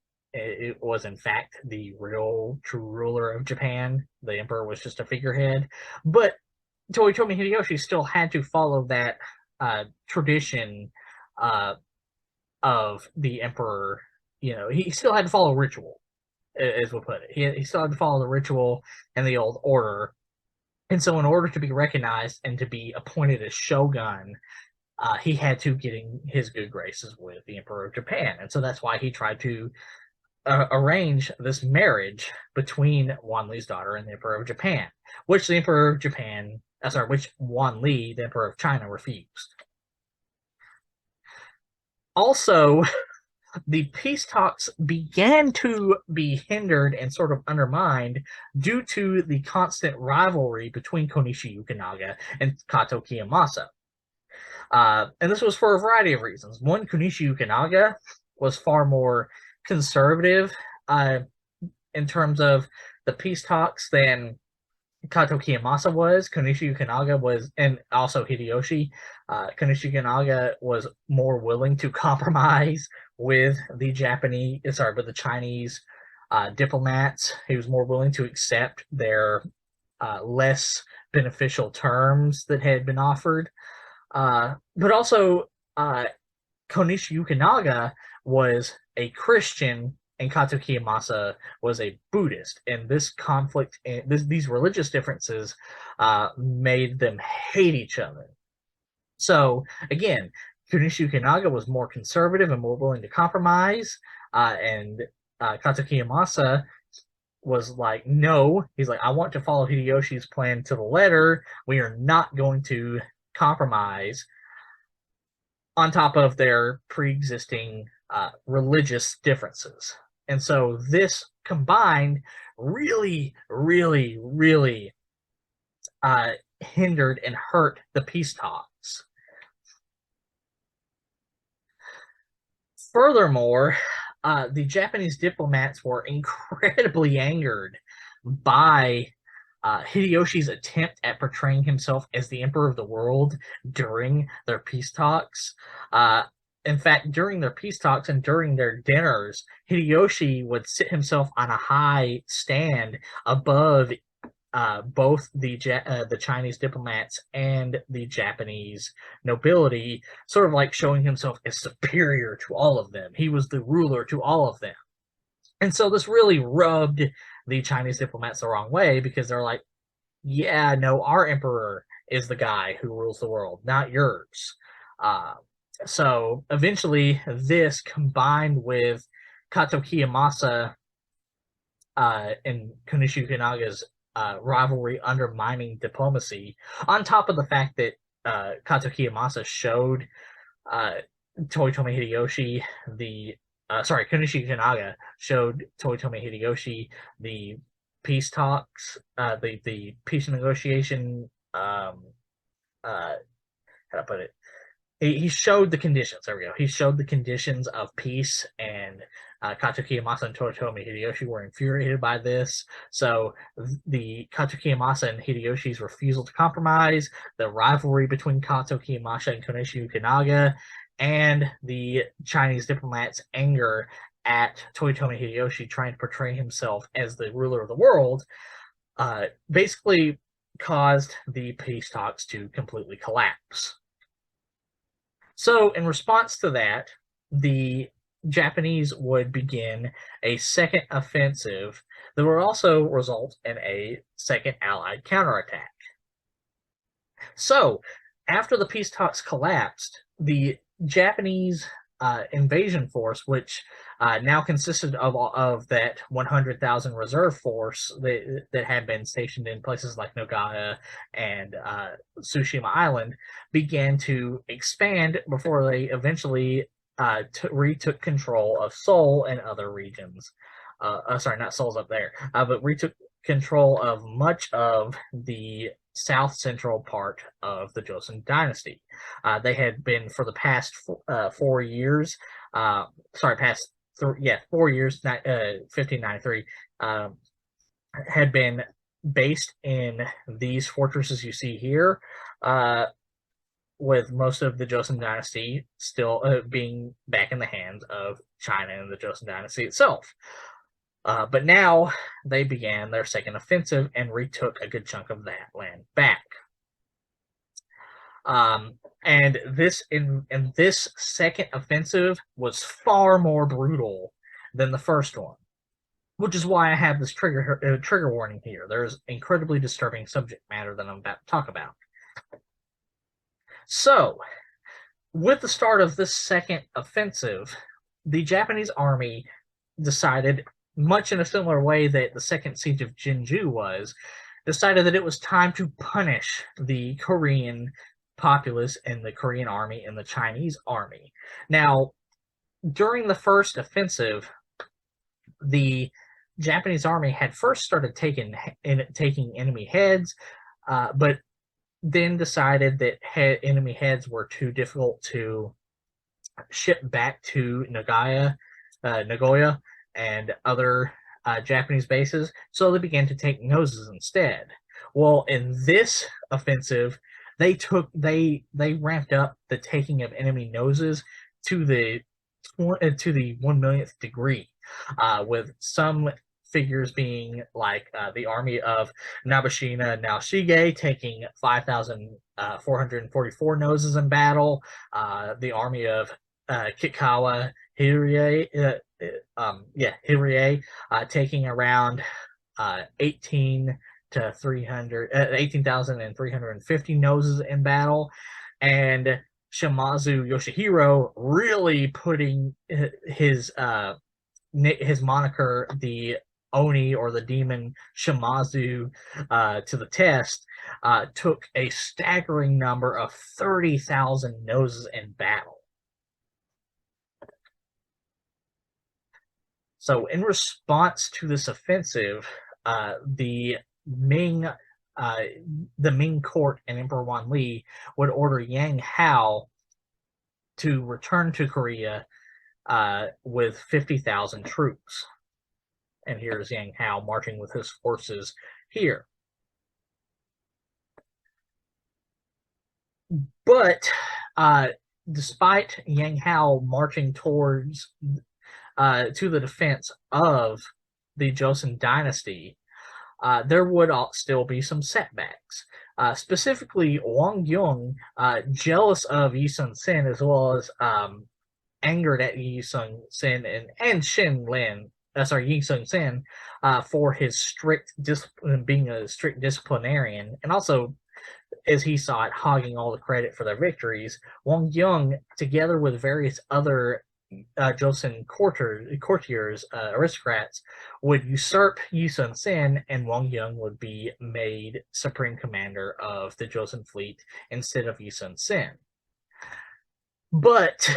in fact the real true ruler of Japan. The emperor was just a figurehead. But Toyotomi Hideyoshi still had to follow that tradition of the emperor. He still had to follow ritual, as we'll put it. He still had to follow the ritual and the old order. And so in order to be recognized and to be appointed as shogun, he had to get in his good graces with the Emperor of Japan. And so that's why he tried to arrange this marriage between Wanli's daughter and the Emperor of Japan, which the Emperor of Japan, which Wanli, the Emperor of China, refused. Also, the peace talks began to be hindered and sort of undermined due to the constant rivalry between Konishi Yukinaga and Kato Kiyomasa. And this was for a variety of reasons. One, Konishi Yukinaga was far more conservative in terms of the peace talks than Kato Kiyomasa was. Konishi Yukinaga was, and also Hideyoshi, Konishi Yukinaga was more willing to compromise with the Chinese diplomats. He was more willing to accept their less beneficial terms that had been offered. But also, Konishi Yukinaga was a Christian and Kato Kiyomasa was a Buddhist, and this conflict and these religious differences made them hate each other. So again, Konishi Yukinaga was more conservative and more willing to compromise, and Kato Kiyomasa was like, no, he's like, I want to follow Hideyoshi's plan to the letter. We are not going to compromise, on top of their pre-existing religious differences. And so this combined really, really, really hindered and hurt the peace talks. Furthermore, the Japanese diplomats were incredibly angered by Hideyoshi's attempt at portraying himself as the emperor of the world during their peace talks. In fact, during their peace talks and during their dinners, Hideyoshi would sit himself on a high stand above both the Chinese diplomats and the Japanese nobility, sort of like showing himself as superior to all of them. He was the ruler to all of them. And so this really rubbed the Chinese diplomats the wrong way, because they're like, yeah, no, our emperor is the guy who rules the world, not yours. So eventually this, combined with Kato Kiyomasa and Konishi Yukinaga's rivalry undermining diplomacy, on top of the fact that Kato Kiyomasa showed Toyotomi Hideyoshi Konishi Yukinaga showed Toyotomi Hideyoshi the peace talks, the peace negotiation, how to put it? He showed the conditions. There we go. He showed the conditions of peace, and Kato Kiyomasa and Toyotomi Hideyoshi were infuriated by this. So the Kato Kiyomasa and Hideyoshi's refusal to compromise, the rivalry between Kato Kiyomasa and Konishi Yukinaga, and the Chinese diplomats' anger at Toyotomi Hideyoshi trying to portray himself as the ruler of the world, basically caused the peace talks to completely collapse. So in response to that, the Japanese would begin a second offensive that would also result in a second Allied counterattack. So after the peace talks collapsed, the Japanese invasion force, which now consisted of that 100,000 reserve force that had been stationed in places like Nogaya and Tsushima Island, began to expand before they eventually retook control of Seoul and other regions. Sorry, not Seoul's up there, but retook control of much of the south central part of the Joseon dynasty. They had been, for the past 4 years, 4 years, 1593, had been based in these fortresses you see here, with most of the Joseon dynasty still being back in the hands of China and the Joseon dynasty itself. But now they began their second offensive and retook a good chunk of that land back. And this second offensive was far more brutal than the first one, which is why I have this trigger warning here. There's incredibly disturbing subject matter that I'm about to talk about. So, with the start of this second offensive, the Japanese army decided, much in a similar way that the second siege of Jinju was, decided that it was time to punish the Korean populace and the Korean army and the Chinese army. Now, during the first offensive, the Japanese army had first started taking enemy heads, but then decided that enemy heads were too difficult to ship back to Nagoya and other Japanese bases, so they began to take noses instead. Well, in this offensive, they ramped up the taking of enemy noses to the 1 millionth degree, with some figures being like the army of Nabashina Naoshige taking 5,444 noses in battle, the army of Kikawa Hirie, taking around 18,350 noses in battle, and Shimazu Yoshihiro really putting his moniker, the Oni, or the demon Shimazu, to the test, took a staggering number of 30,000 noses in battle. So in response to this offensive, the Ming court and Emperor Wanli would order Yang Hao to return to Korea with 50,000 troops. And here's Yang Hao marching with his forces here. But despite Yang Hao marching towards to the defense of the Joseon dynasty, there would still be some setbacks. Specifically, Wang Yung, jealous of Yi Sun-sin, as well as angered at Yi Sun-sin and Yi Sun-sin, for his strict discipline, being a strict disciplinarian, and also, as he saw it, hogging all the credit for their victories. Wang Yung, together with various other Joseon courtiers, aristocrats, would usurp Yi Sun-sin, and Wang Yung would be made supreme commander of the Joseon fleet instead of Yi Sun-sin. But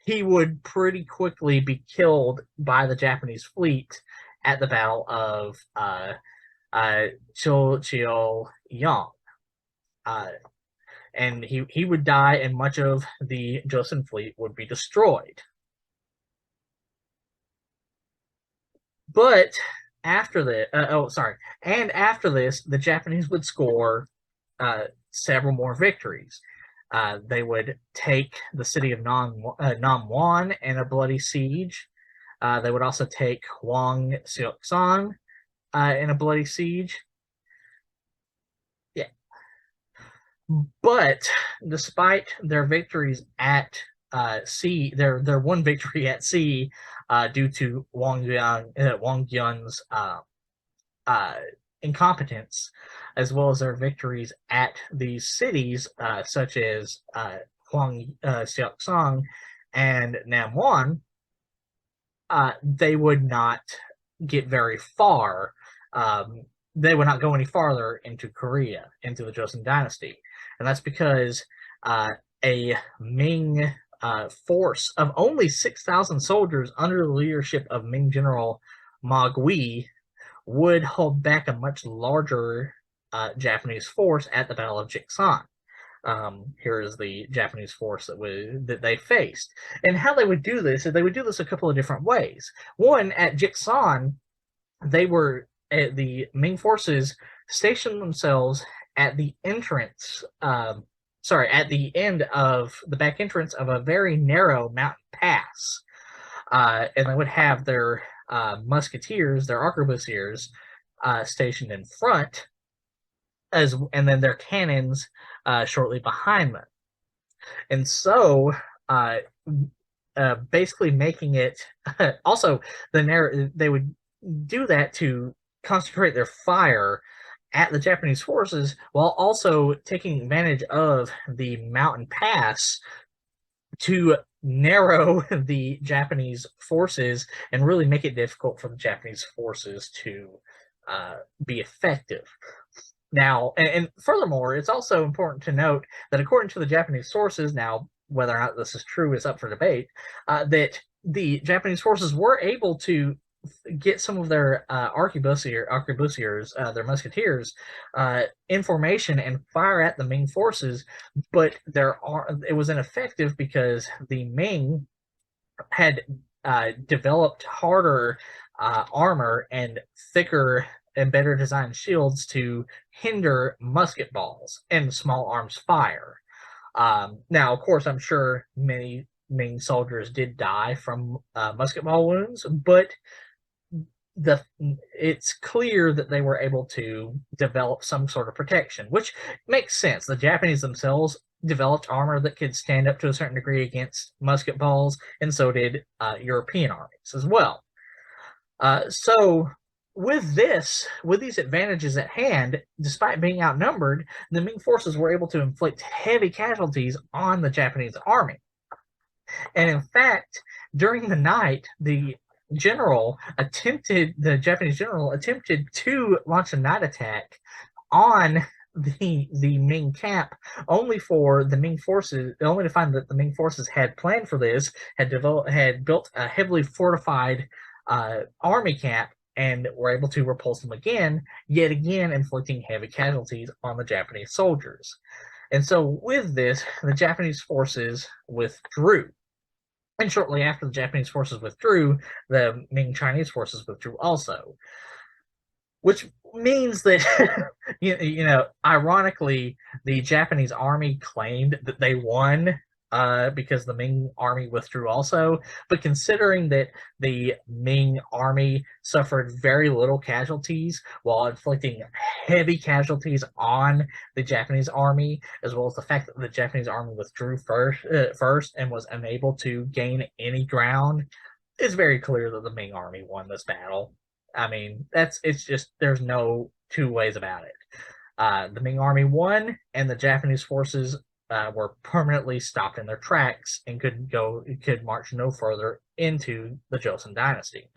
he would pretty quickly be killed by the Japanese fleet at the Battle of Chilcheoyang. And he would die, and much of the Joseon fleet would be destroyed. But after this, after this, the Japanese would score several more victories. They would take the city of Namwon in a bloody siege. They would also take Hwang-seok-san in a bloody siege. Yeah. But despite their victories at sea, their one victory at sea, due to Wang Yun's incompetence, as well as their victories at these cities, such as Hwang-seok-san and Namwon, they would not get very far. They would not go any farther into Korea, into the Joseon dynasty. And that's because a Ming force of only 6,000 soldiers under the leadership of Ming General Ma Gui would hold back a much larger Japanese force at the Battle of Jiksan. Here is the Japanese force that they faced. And how they would do this is they would do this a couple of different ways. One, at Jiksan, the Ming forces stationed themselves at the entrance, at the end of the back entrance of a very narrow mountain pass. And they would have their musketeers, their arquebusiers, stationed in front, and then their cannons shortly behind them. And so, basically making it also they would do that to concentrate their fire at the Japanese forces, while also taking advantage of the mountain pass to narrow the Japanese forces and really make it difficult for the Japanese forces to be effective. Now, and furthermore, it's also important to note that according to the Japanese sources, now whether or not this is true is up for debate, that the Japanese forces were able to get some of their arquebusiers, their musketeers, in formation and fire at the Ming forces, but it was ineffective because the Ming had developed harder armor and thicker and better designed shields to hinder musket balls and small arms fire. Now, of course, I'm sure many Ming soldiers did die from musket ball wounds, but it's clear that they were able to develop some sort of protection, which makes sense. The Japanese themselves developed armor that could stand up to a certain degree against musket balls, and so did European armies as well. So with these advantages at hand, despite being outnumbered, the Ming forces were able to inflict heavy casualties on the Japanese army. And in fact, during the night, the Japanese general attempted to launch a night attack on the Ming camp, only to find that the Ming forces had planned for this, had built a heavily fortified army camp, and were able to repulse them again, yet again inflicting heavy casualties on the Japanese soldiers. And so with this, the Japanese forces withdrew. And shortly after the Japanese forces withdrew, the Ming Chinese forces withdrew also. Which means that, ironically, the Japanese army claimed that they won because the Ming army withdrew also. But considering that the Ming army suffered very little casualties while inflicting heavy casualties on the Japanese army, as well as the fact that the Japanese army withdrew first and was unable to gain any ground, it's very clear that the Ming army won this battle. I mean, there's no two ways about it. The Ming army won, and the Japanese forces were permanently stopped in their tracks and could march no further into the Joseon dynasty.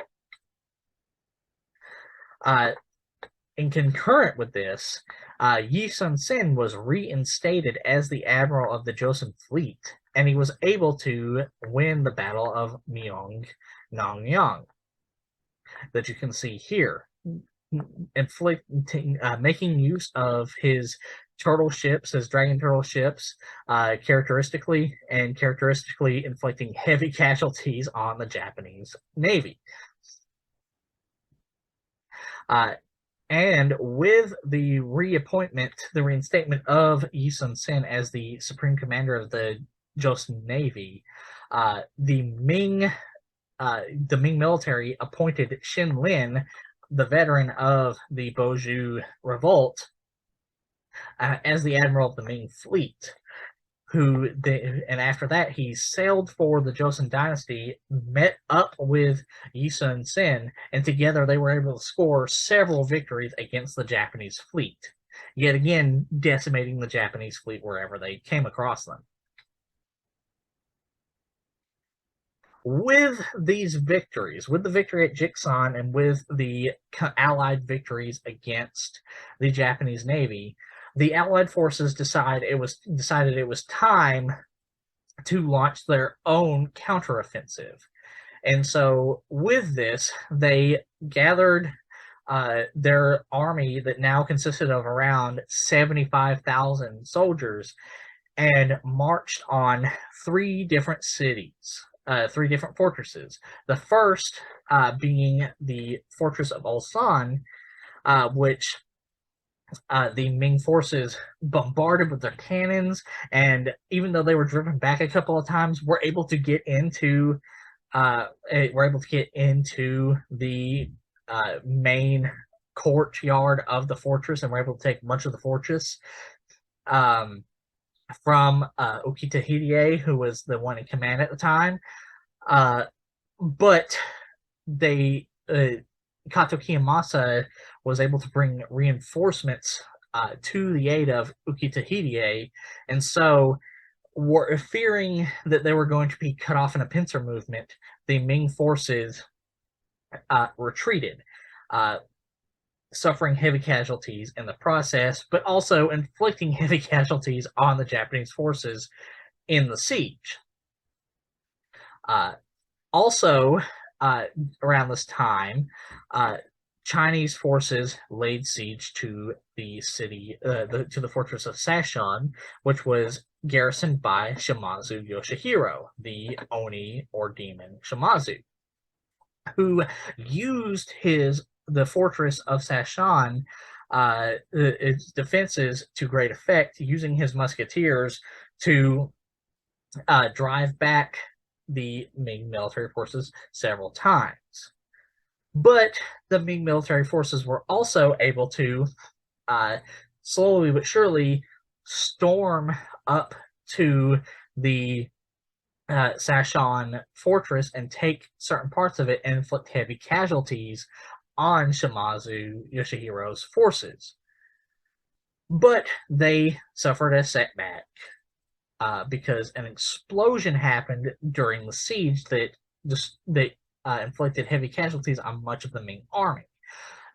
In concurrent with this, Yi Sun-sin was reinstated as the admiral of the Joseon fleet, and he was able to win the Battle of Myeong-Nangyang that you can see here, making use of his turtle ships, his dragon turtle ships, characteristically inflicting heavy casualties on the Japanese Navy. And with the reinstatement of Yi Sun-sin as the supreme commander of the Joseon Navy, the Ming military appointed Shin Lin, the veteran of the Boju Revolt, as the admiral of the Ming fleet. And after that, he sailed for the Joseon dynasty, met up with Yi Sun-sin, and together they were able to score several victories against the Japanese fleet, yet again decimating the Japanese fleet wherever they came across them. With these victories, with the victory at Jiksan and with the Allied victories against the Japanese Navy, the Allied forces decided it was time to launch their own counteroffensive. And so with this, they gathered their army that now consisted of around 75,000 soldiers and marched on three different cities. Three different fortresses. The first being the fortress of Ulsan, which the Ming forces bombarded with their cannons, and even though they were driven back a couple of times, were able to get into the main courtyard of the fortress, and were able to take much of the fortress from Okita Hirie, who was the one in command at the time. But Kato Kiyomasa was able to bring reinforcements to the aid of Okita Hirie, and so were fearing that they were going to be cut off in a pincer movement. The Ming forces retreated, suffering heavy casualties in the process, but also inflicting heavy casualties on the Japanese forces in the siege. Also, around this time, Chinese forces laid siege to the city, to the fortress of Sashan, which was garrisoned by Shimazu Yoshihiro, the Oni or demon Shimazu, who used the fortress of Sashan, its defenses to great effect, using his musketeers to drive back the Ming military forces several times. But the Ming military forces were also able to slowly but surely storm up to the Sashan fortress and take certain parts of it and inflict heavy casualties on Shimazu Yoshihiro's forces. But they suffered a setback because an explosion happened during the siege that inflicted heavy casualties on much of the Ming army.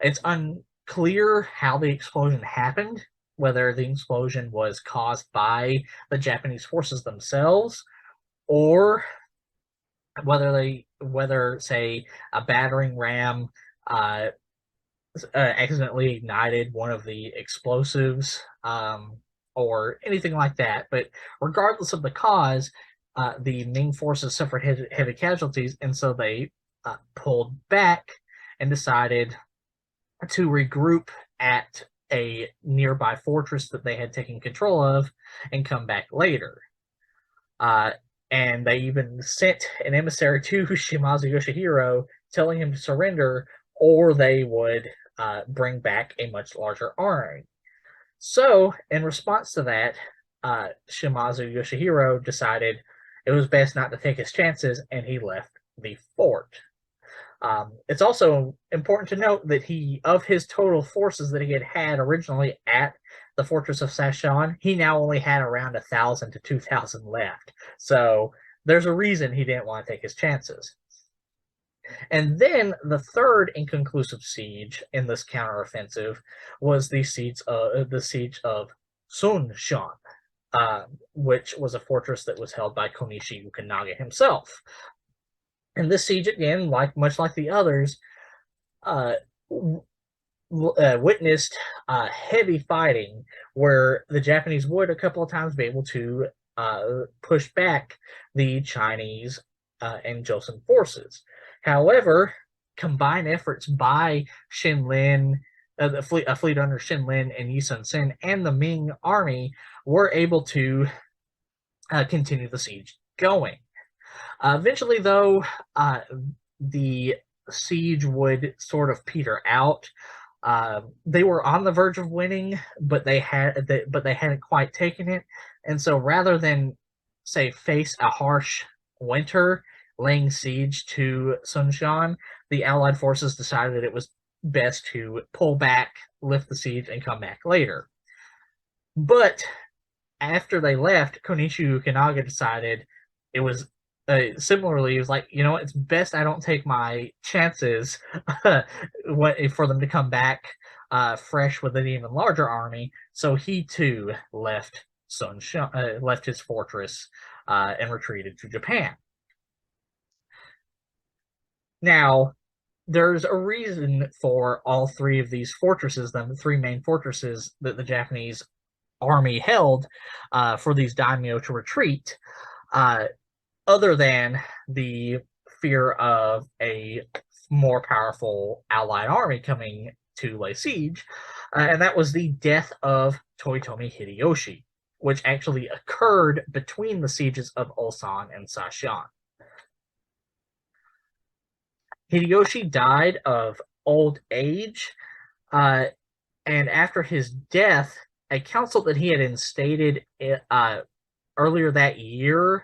It's unclear how the explosion happened, whether the explosion was caused by the Japanese forces themselves, or whether say a battering ram accidentally ignited one of the explosives, or anything like that. But regardless of the cause, the Ming forces suffered heavy casualties, and so they pulled back and decided to regroup at a nearby fortress that they had taken control of and come back later. And they even sent an emissary to Shimazu Yoshihiro telling him to surrender, or they would bring back a much larger army. So, in response to that, Shimazu Yoshihiro decided it was best not to take his chances, and he left the fort. It's also important to note that of his total forces that he had originally at the fortress of Sashan, he now only had around 1,000 to 2,000 left. So there's a reason he didn't want to take his chances. And then the third inconclusive siege in this counteroffensive was the siege of Sunshan, which was a fortress that was held by Konishi Yukinaga himself. And this siege, again, much like the others, witnessed heavy fighting, where the Japanese would a couple of times be able to push back the Chinese and Joseon forces. However, combined efforts by Shinlin, a fleet under Shinlin and Yi Sun-sin, and the Ming army were able to continue the siege going. Eventually, though, the siege would sort of peter out. They were on the verge of winning, but they hadn't quite taken it. And so, rather than say face a harsh winter laying siege to Sunshan, the Allied forces decided it was best to pull back, lift the siege, and come back later. But after they left, Konishi Yukinaga decided it was similarly, it was like, it's best I don't take my chances for them to come back fresh with an even larger army. So he too left left his fortress and retreated to Japan. Now, there's a reason for all three of these fortresses, the three main fortresses that the Japanese army held for these daimyo to retreat, other than the fear of a more powerful Allied army coming to lay siege, and that was the death of Toyotomi Hideyoshi, which actually occurred between the sieges of Ulsan and Sashan. Hideyoshi died of old age, and after his death, a council that he had instated earlier that year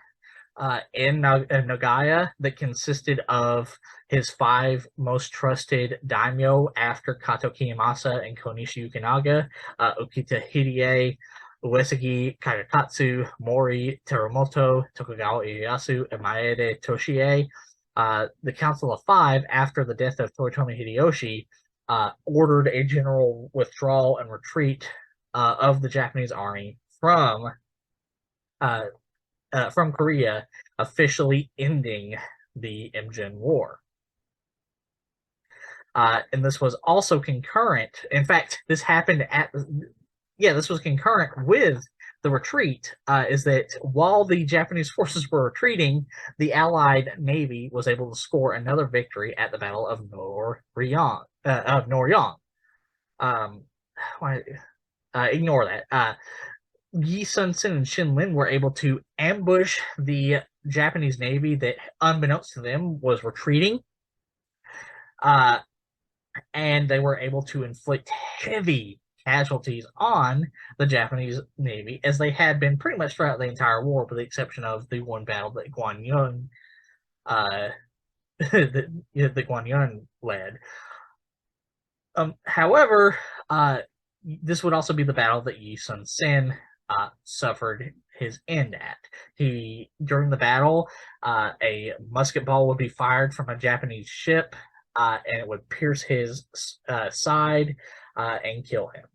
in Nagaya, that consisted of his 5 most trusted daimyo after Kato Kiyomasa and Konishi Yukinaga, Okita Hideye, Uesigi Kagekatsu, Mori Teramoto, Tokugawa Ieyasu, and Maeda Toshie. The Council of Five, after the death of Toyotomi Hideyoshi, ordered a general withdrawal and retreat of the Japanese army from Korea, officially ending the Imjin War. And this was also concurrent. In fact, this happened this was concurrent with the retreat. Is that while the Japanese forces were retreating, the Allied Navy was able to score another victory at the Battle of Noryang. Ignore that. Yi Sun-sin and Shin Lin were able to ambush the Japanese Navy that, unbeknownst to them, was retreating. And they were able to inflict heavy casualties on the Japanese Navy, as they had been pretty much throughout the entire war, with the exception of the one battle that Gwanyun the Gwanyun led. However, this would also be the battle that Yi Sun-sin suffered his end at. During the battle, a musket ball would be fired from a Japanese ship, and it would pierce his side and kill him.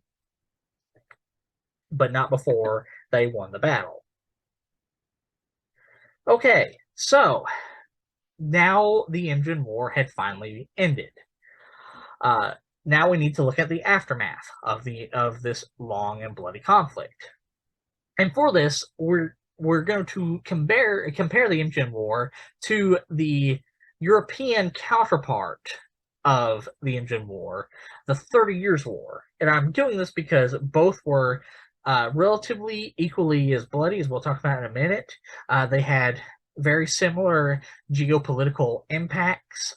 But not before they won the battle. Okay, so now the Imjin War had finally ended. Now we need to look at the aftermath of this long and bloody conflict. And for this, we're going to compare the Imjin War to the European counterpart of the Imjin War, the 30 Years' War. And I'm doing this because both were relatively equally as bloody, as we'll talk about in a minute. They had very similar geopolitical impacts,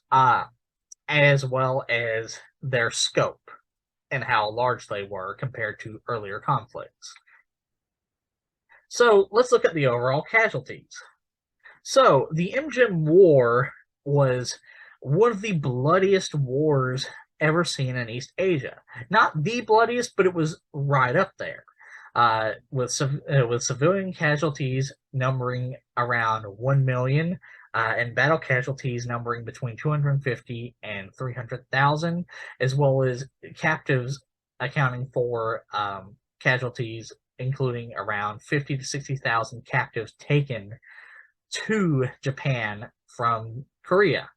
as well as their scope and how large they were compared to earlier conflicts. So let's look at the overall casualties. So the Imjin War was one of the bloodiest wars ever seen in East Asia. Not the bloodiest, but it was right up there, with civilian casualties numbering around 1 million, and battle casualties numbering between 250 and 300,000, as well as captives accounting for casualties including around 50 to 60,000 captives taken to Japan from Korea,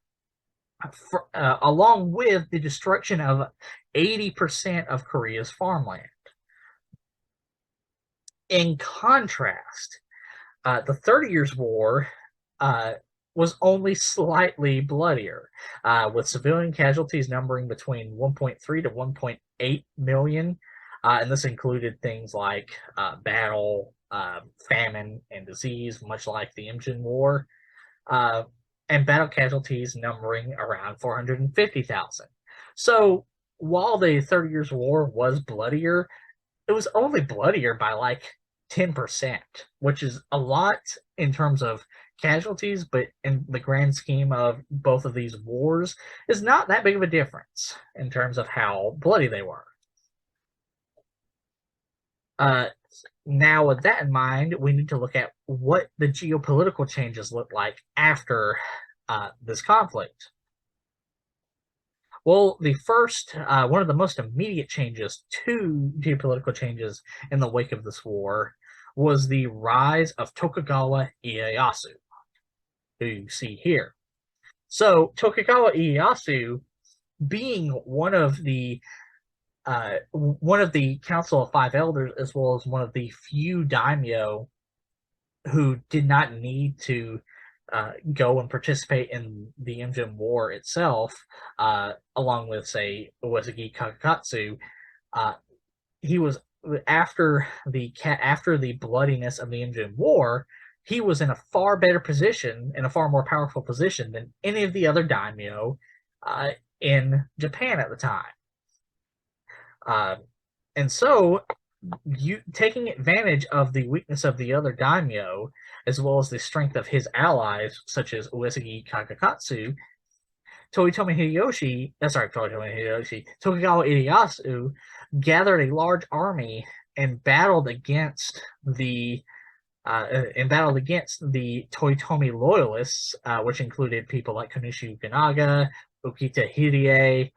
along with the destruction of 80% of Korea's farmland. In contrast, the 30 Years' War was only slightly bloodier, with civilian casualties numbering between 1.3 to 1.8 million, and this included things like battle, famine, and disease, much like the Imjin War, and battle casualties numbering around 450,000. So while the 30 Years' War was bloodier, it was only bloodier by like 10%, which is a lot in terms of casualties, but in the grand scheme of both of these wars is not that big of a difference in terms of how bloody they were. Now, with that in mind, we need to look at what the geopolitical changes look like after this conflict. Well, the first, one of the most immediate changes to geopolitical changes in the wake of this war was the rise of Tokugawa Ieyasu, who you see here. So, Tokugawa Ieyasu, being one of the Council of Five Elders, as well as one of the few daimyo who did not need to go and participate in the Imjin War itself, along with, say, Uesigi Kagekatsu, he was after the bloodiness of the Imjin War, he was in a far better position, in a far more powerful position than any of the other daimyo in Japan at the time. And so, taking advantage of the weakness of the other daimyo, as well as the strength of his allies, such as Uesigi Kagekatsu, Tokugawa Ieyasu gathered a large army and battled against the Toyotomi loyalists, which included people like Konishi Fukunaga, Okita Hirie,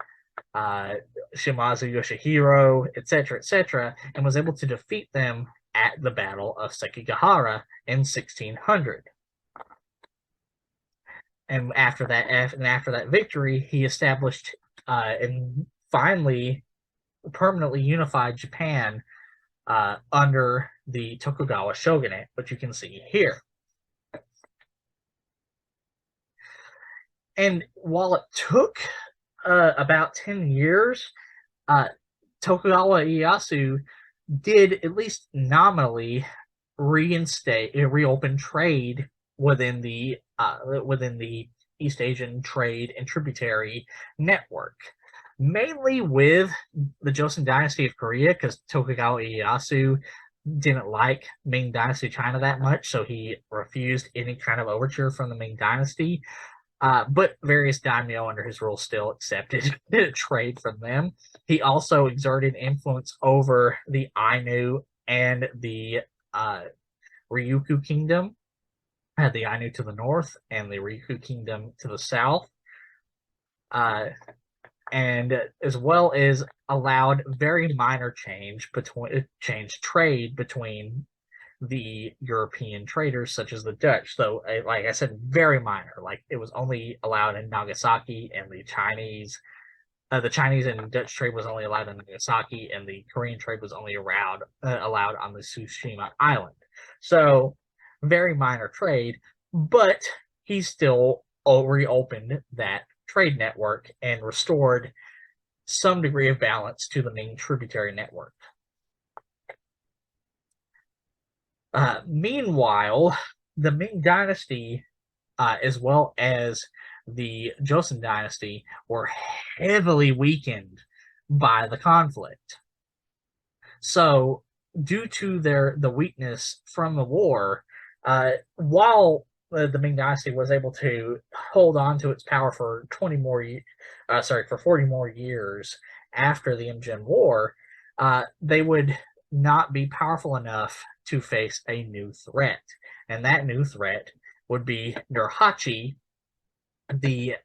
Shimazu Yoshihiro, etc., and was able to defeat them at the Battle of Sekigahara in 1600. And after that victory, he established and finally permanently unified Japan under the Tokugawa shogunate, which you can see here. And while it took about 10 years, Tokugawa Ieyasu did at least nominally reopen trade within the East Asian trade and tributary network, mainly with the Joseon Dynasty of Korea, because Tokugawa Ieyasu didn't like Ming Dynasty China that much, so he refused any kind of overture from the Ming Dynasty. But various daimyo under his rule still accepted trade from them. He also exerted influence over the Ainu and the Ryukyu Kingdom, the Ainu to the north and the Ryukyu Kingdom to the south, and as well as allowed very minor change trade between the European traders, such as the Dutch. So, like I said, very minor. Like, it was only allowed in Nagasaki, and the Chinese and Dutch trade was only allowed in Nagasaki, and the Korean trade was only allowed on the Tsushima Island. So, very minor trade, but he still reopened that trade network and restored some degree of balance to the Ming tributary network. Meanwhile, the Ming Dynasty, as well as the Joseon Dynasty, were heavily weakened by the conflict. So, due to the weakness from the war, while the Ming Dynasty was able to hold on to its power for 40 more years after the Imjin War, they would not be powerful enough to face a new threat. And that new threat would be Nurhaci, the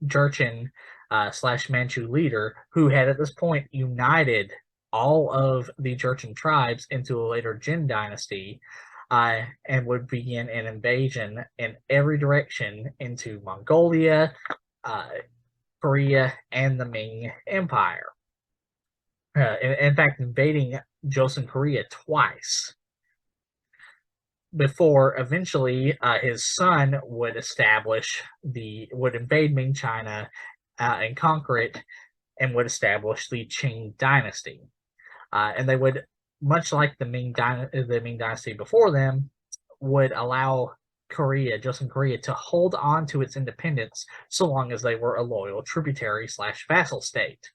Jurchen / Manchu leader, who had at this point united all of the Jurchen tribes into a later Jin dynasty, and would begin an invasion in every direction into Mongolia, Korea, and the Ming Empire. In fact, invading Joseon Korea twice, before eventually his son would invade Ming China and conquer it, and would establish the Qing dynasty. And they would, much like the Ming dynasty before them, would allow Joseon Korea, to hold on to its independence so long as they were a loyal tributary / vassal state.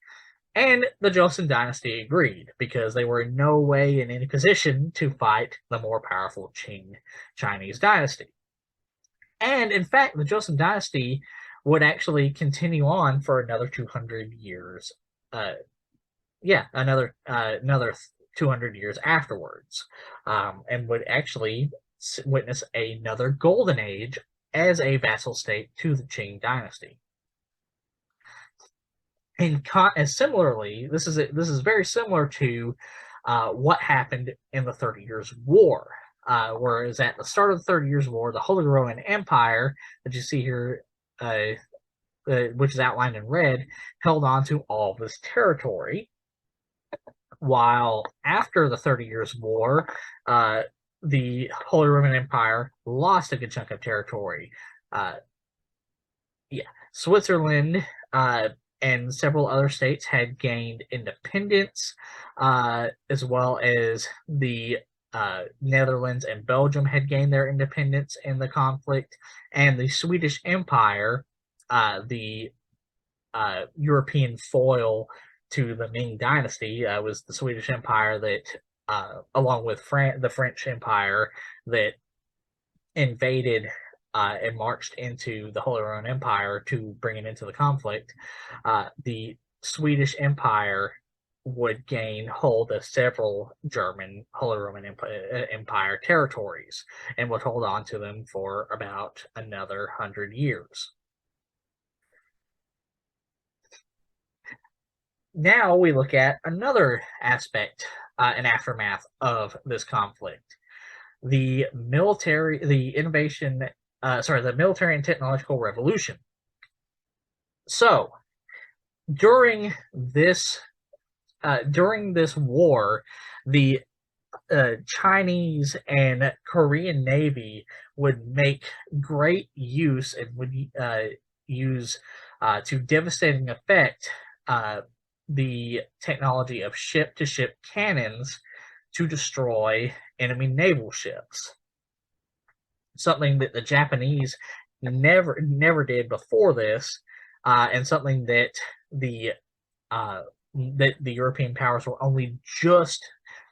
And the Joseon dynasty agreed, because they were in no way in any position to fight the more powerful Qing Chinese dynasty. And in fact, the Joseon dynasty would actually continue on for another 200 years. Another 200 years afterwards, and would actually witness another golden age as a vassal state to the Qing dynasty. And similarly, this is very similar to what happened in the 30 Years' War. Whereas at the start of the 30 Years' War, the Holy Roman Empire, that you see here, which is outlined in red, held on to all of this territory. While after the 30 Years' War, the Holy Roman Empire lost a good chunk of territory. Switzerland and several other states had gained independence, as well as the Netherlands and Belgium had gained their independence in the conflict, and the Swedish Empire, the European foil to the Ming dynasty, was the Swedish Empire that, along with the French Empire, that invaded and marched into the Holy Roman Empire to bring it into the conflict. The Swedish Empire would gain hold of several German Holy Roman Empire territories and would hold on to them for about another 100 years. Now we look at another aspect and aftermath of this conflict. The military and technological revolution. So, during this war, the Chinese and Korean Navy would make great use and would use to devastating effect the technology of ship-to-ship cannons to destroy enemy naval ships. Something that the Japanese never did before this, and something that the European powers were only just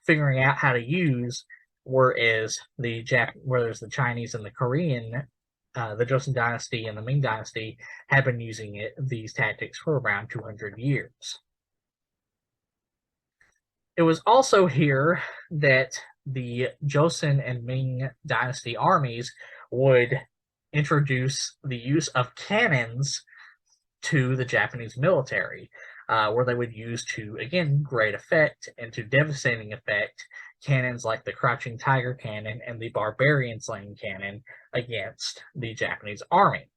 figuring out how to use, whereas the Chinese and the Korean, the Joseon Dynasty and the Ming Dynasty, had been using these tactics for around 200 years. It was also here that the Joseon and Ming Dynasty armies would introduce the use of cannons to the Japanese military, where they would use to, again, great effect and to devastating effect, cannons like the Crouching Tiger Cannon and the Barbarian Slaying Cannon against the Japanese army.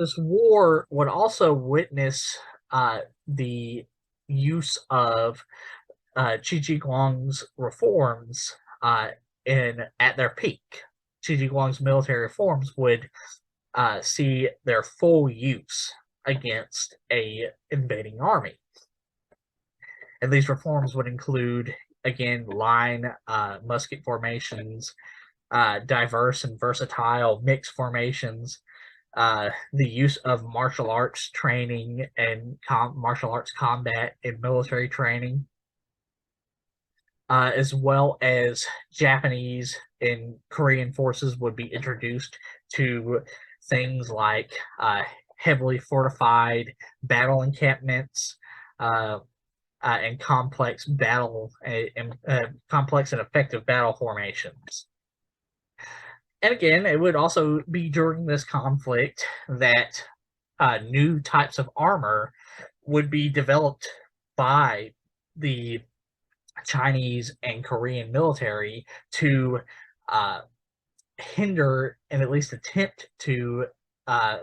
This war would also witness the use of Qi Jiguang's reforms at their peak. Qi Jiguang's military reforms would see their full use against a invading army. And these reforms would include, again, line musket formations, diverse and versatile mixed formations, the use of martial arts training and martial arts combat and military training, as well as Japanese and Korean forces would be introduced to things like heavily fortified battle encampments and complex and effective battle formations. And again, it would also be during this conflict that new types of armor would be developed by the Chinese and Korean military to hinder and at least attempt to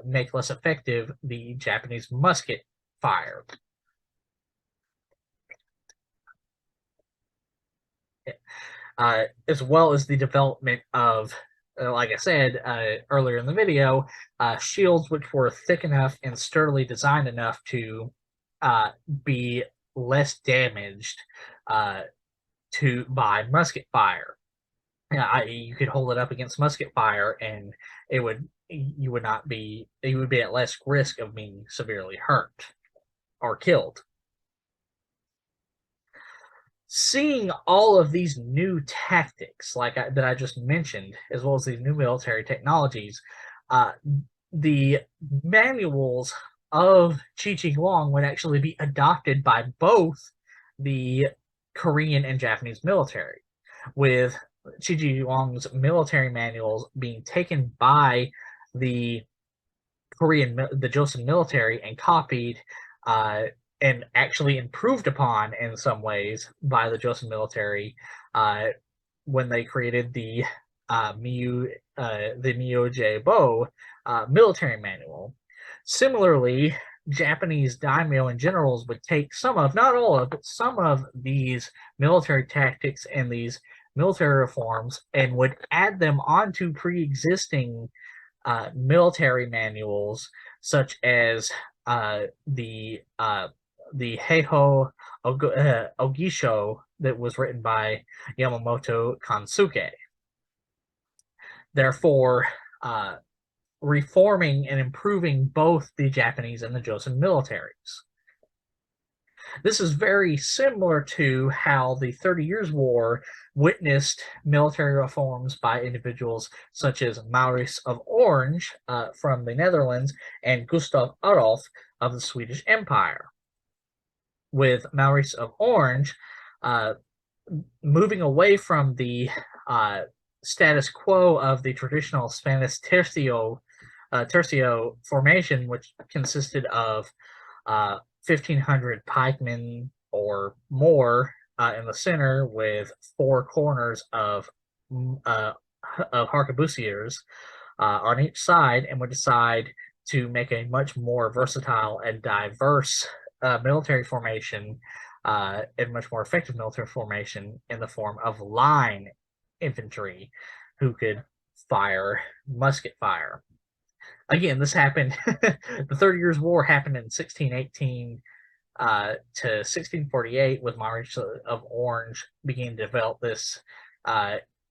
make less effective the Japanese musket fire. As well as the development of, like I said earlier in the video, shields which were thick enough and sturdily designed enough to be less damaged by musket fire. You could hold it up against musket fire, and you would be at less risk of being severely hurt or killed. Seeing all of these new tactics that I just mentioned, as well as these new military technologies, the manuals of Qi Jiguang would actually be adopted by both the Korean and Japanese military, with Qi Jiguang's military manuals being taken by the Joseon military and copied and actually improved upon in some ways by the Joseon military when they created the Myoje-bo military manual. Similarly, Japanese daimyo and generals would take some of, not all of, but some of these military tactics and these military reforms and would add them onto pre-existing military manuals, such as the Heiho Ogisho that was written by Yamamoto Kansuke. Therefore, reforming and improving both the Japanese and the Joseon militaries. This is very similar to how the 30 Years' War witnessed military reforms by individuals such as Maurice of Orange from the Netherlands and Gustav Adolf of the Swedish Empire. with Maurice of Orange moving away from the status quo of the traditional Spanish tercio formation, which consisted of 1,500 pikemen or more in the center, with 4 corners of arquebusiers on each side, and would decide to make a much more versatile and diverse military formation, and much more effective military formation in the form of line infantry, who could fire musket fire. Again, this happened, the 30 Years' War happened in 1618 to 1648, with Maurice of Orange beginning to develop this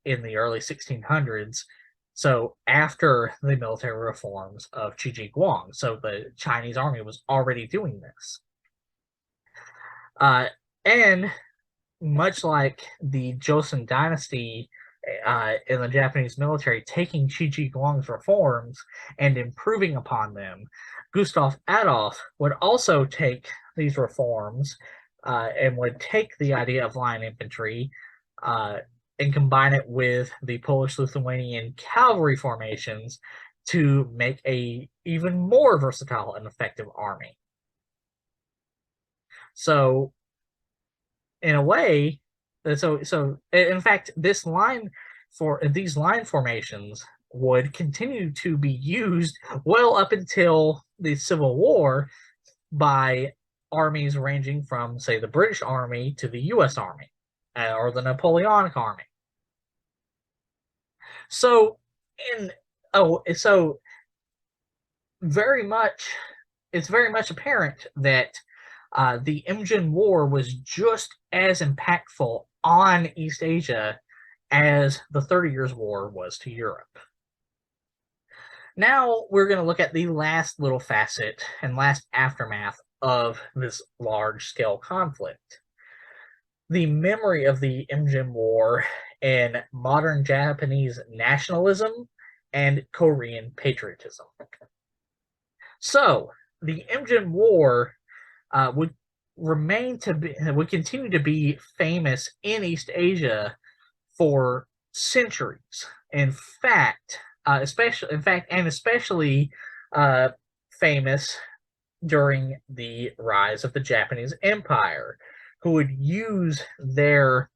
in the early 1600s. So after the military reforms of Qi Jiguang, so the Chinese army was already doing this. And much like the Joseon dynasty in the Japanese military, taking Qi Jiguang's reforms and improving upon them, Gustav Adolf would also take these reforms and would take the idea of line infantry and combine it with the Polish-Lithuanian cavalry formations to make a even more versatile and effective army. So, in a way, so in fact, these line formations would continue to be used well up until the Civil War by armies ranging from, say, the British Army to the U.S. Army or the Napoleonic Army. So, it's very much apparent that the Imjin War was just as impactful on East Asia as the 30 Years' War was to Europe. Now we're going to look at the last little facet and last aftermath of this large-scale conflict. The memory of the Imjin War and modern Japanese nationalism and Korean patriotism. So, the Imjin War would continue to be famous in East Asia for centuries. In fact, especially famous during the rise of the Japanese Empire, who would use their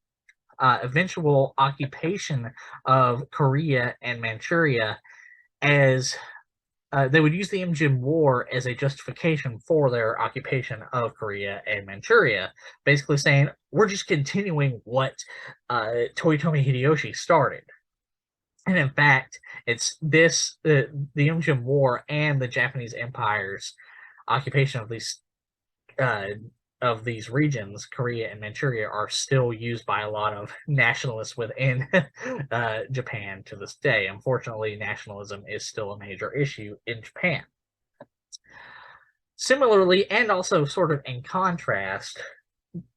eventual occupation of Korea and Manchuria as they would use the Imjin War as a justification for their occupation of Korea and Manchuria, basically saying, we're just continuing what Toyotomi Hideyoshi started. And in fact, it's this, the Imjin War and the Japanese Empire's occupation of these regions, Korea and Manchuria, are still used by a lot of nationalists within Japan to this day. Unfortunately, nationalism is still a major issue in Japan. Similarly, and also sort of in contrast,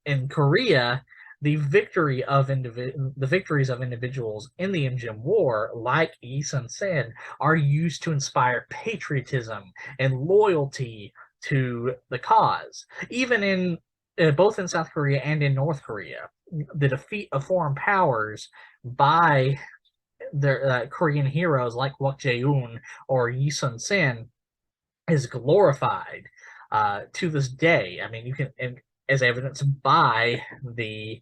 in Korea, the victories of individuals in the Imjin War, like Yi Sun-sen, are used to inspire patriotism and loyalty to the cause. Even in both in South Korea and in North Korea, the defeat of foreign powers by their Korean heroes like Kwak Jae-un or Yi Sun-sen is glorified to this day. I mean, you can, as evidenced by the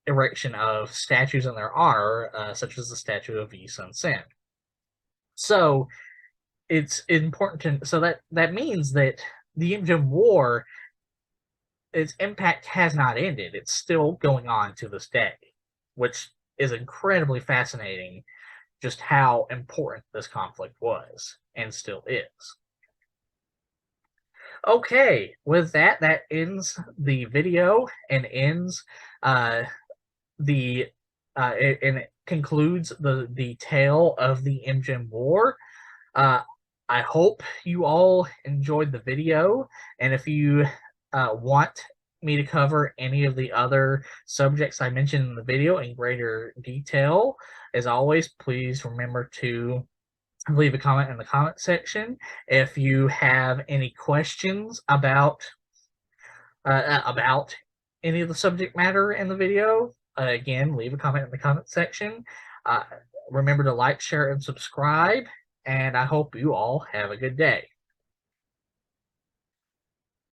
erection of statues in their honor, such as the statue of Yi Sun-sen. So it's important to, so that means that the Imjin War, its impact has not ended. It's still going on to this day, which is incredibly fascinating, just how important this conflict was and still is. Okay, with that ends the video and ends and it concludes the tale of the Imjin War. I hope you all enjoyed the video, and if you want me to cover any of the other subjects I mentioned in the video in greater detail, as always, please remember to leave a comment in the comment section. If you have any questions about about any of the subject matter in the video, again, leave a comment in the comment section. Remember to like, share, and subscribe, and I hope you all have a good day.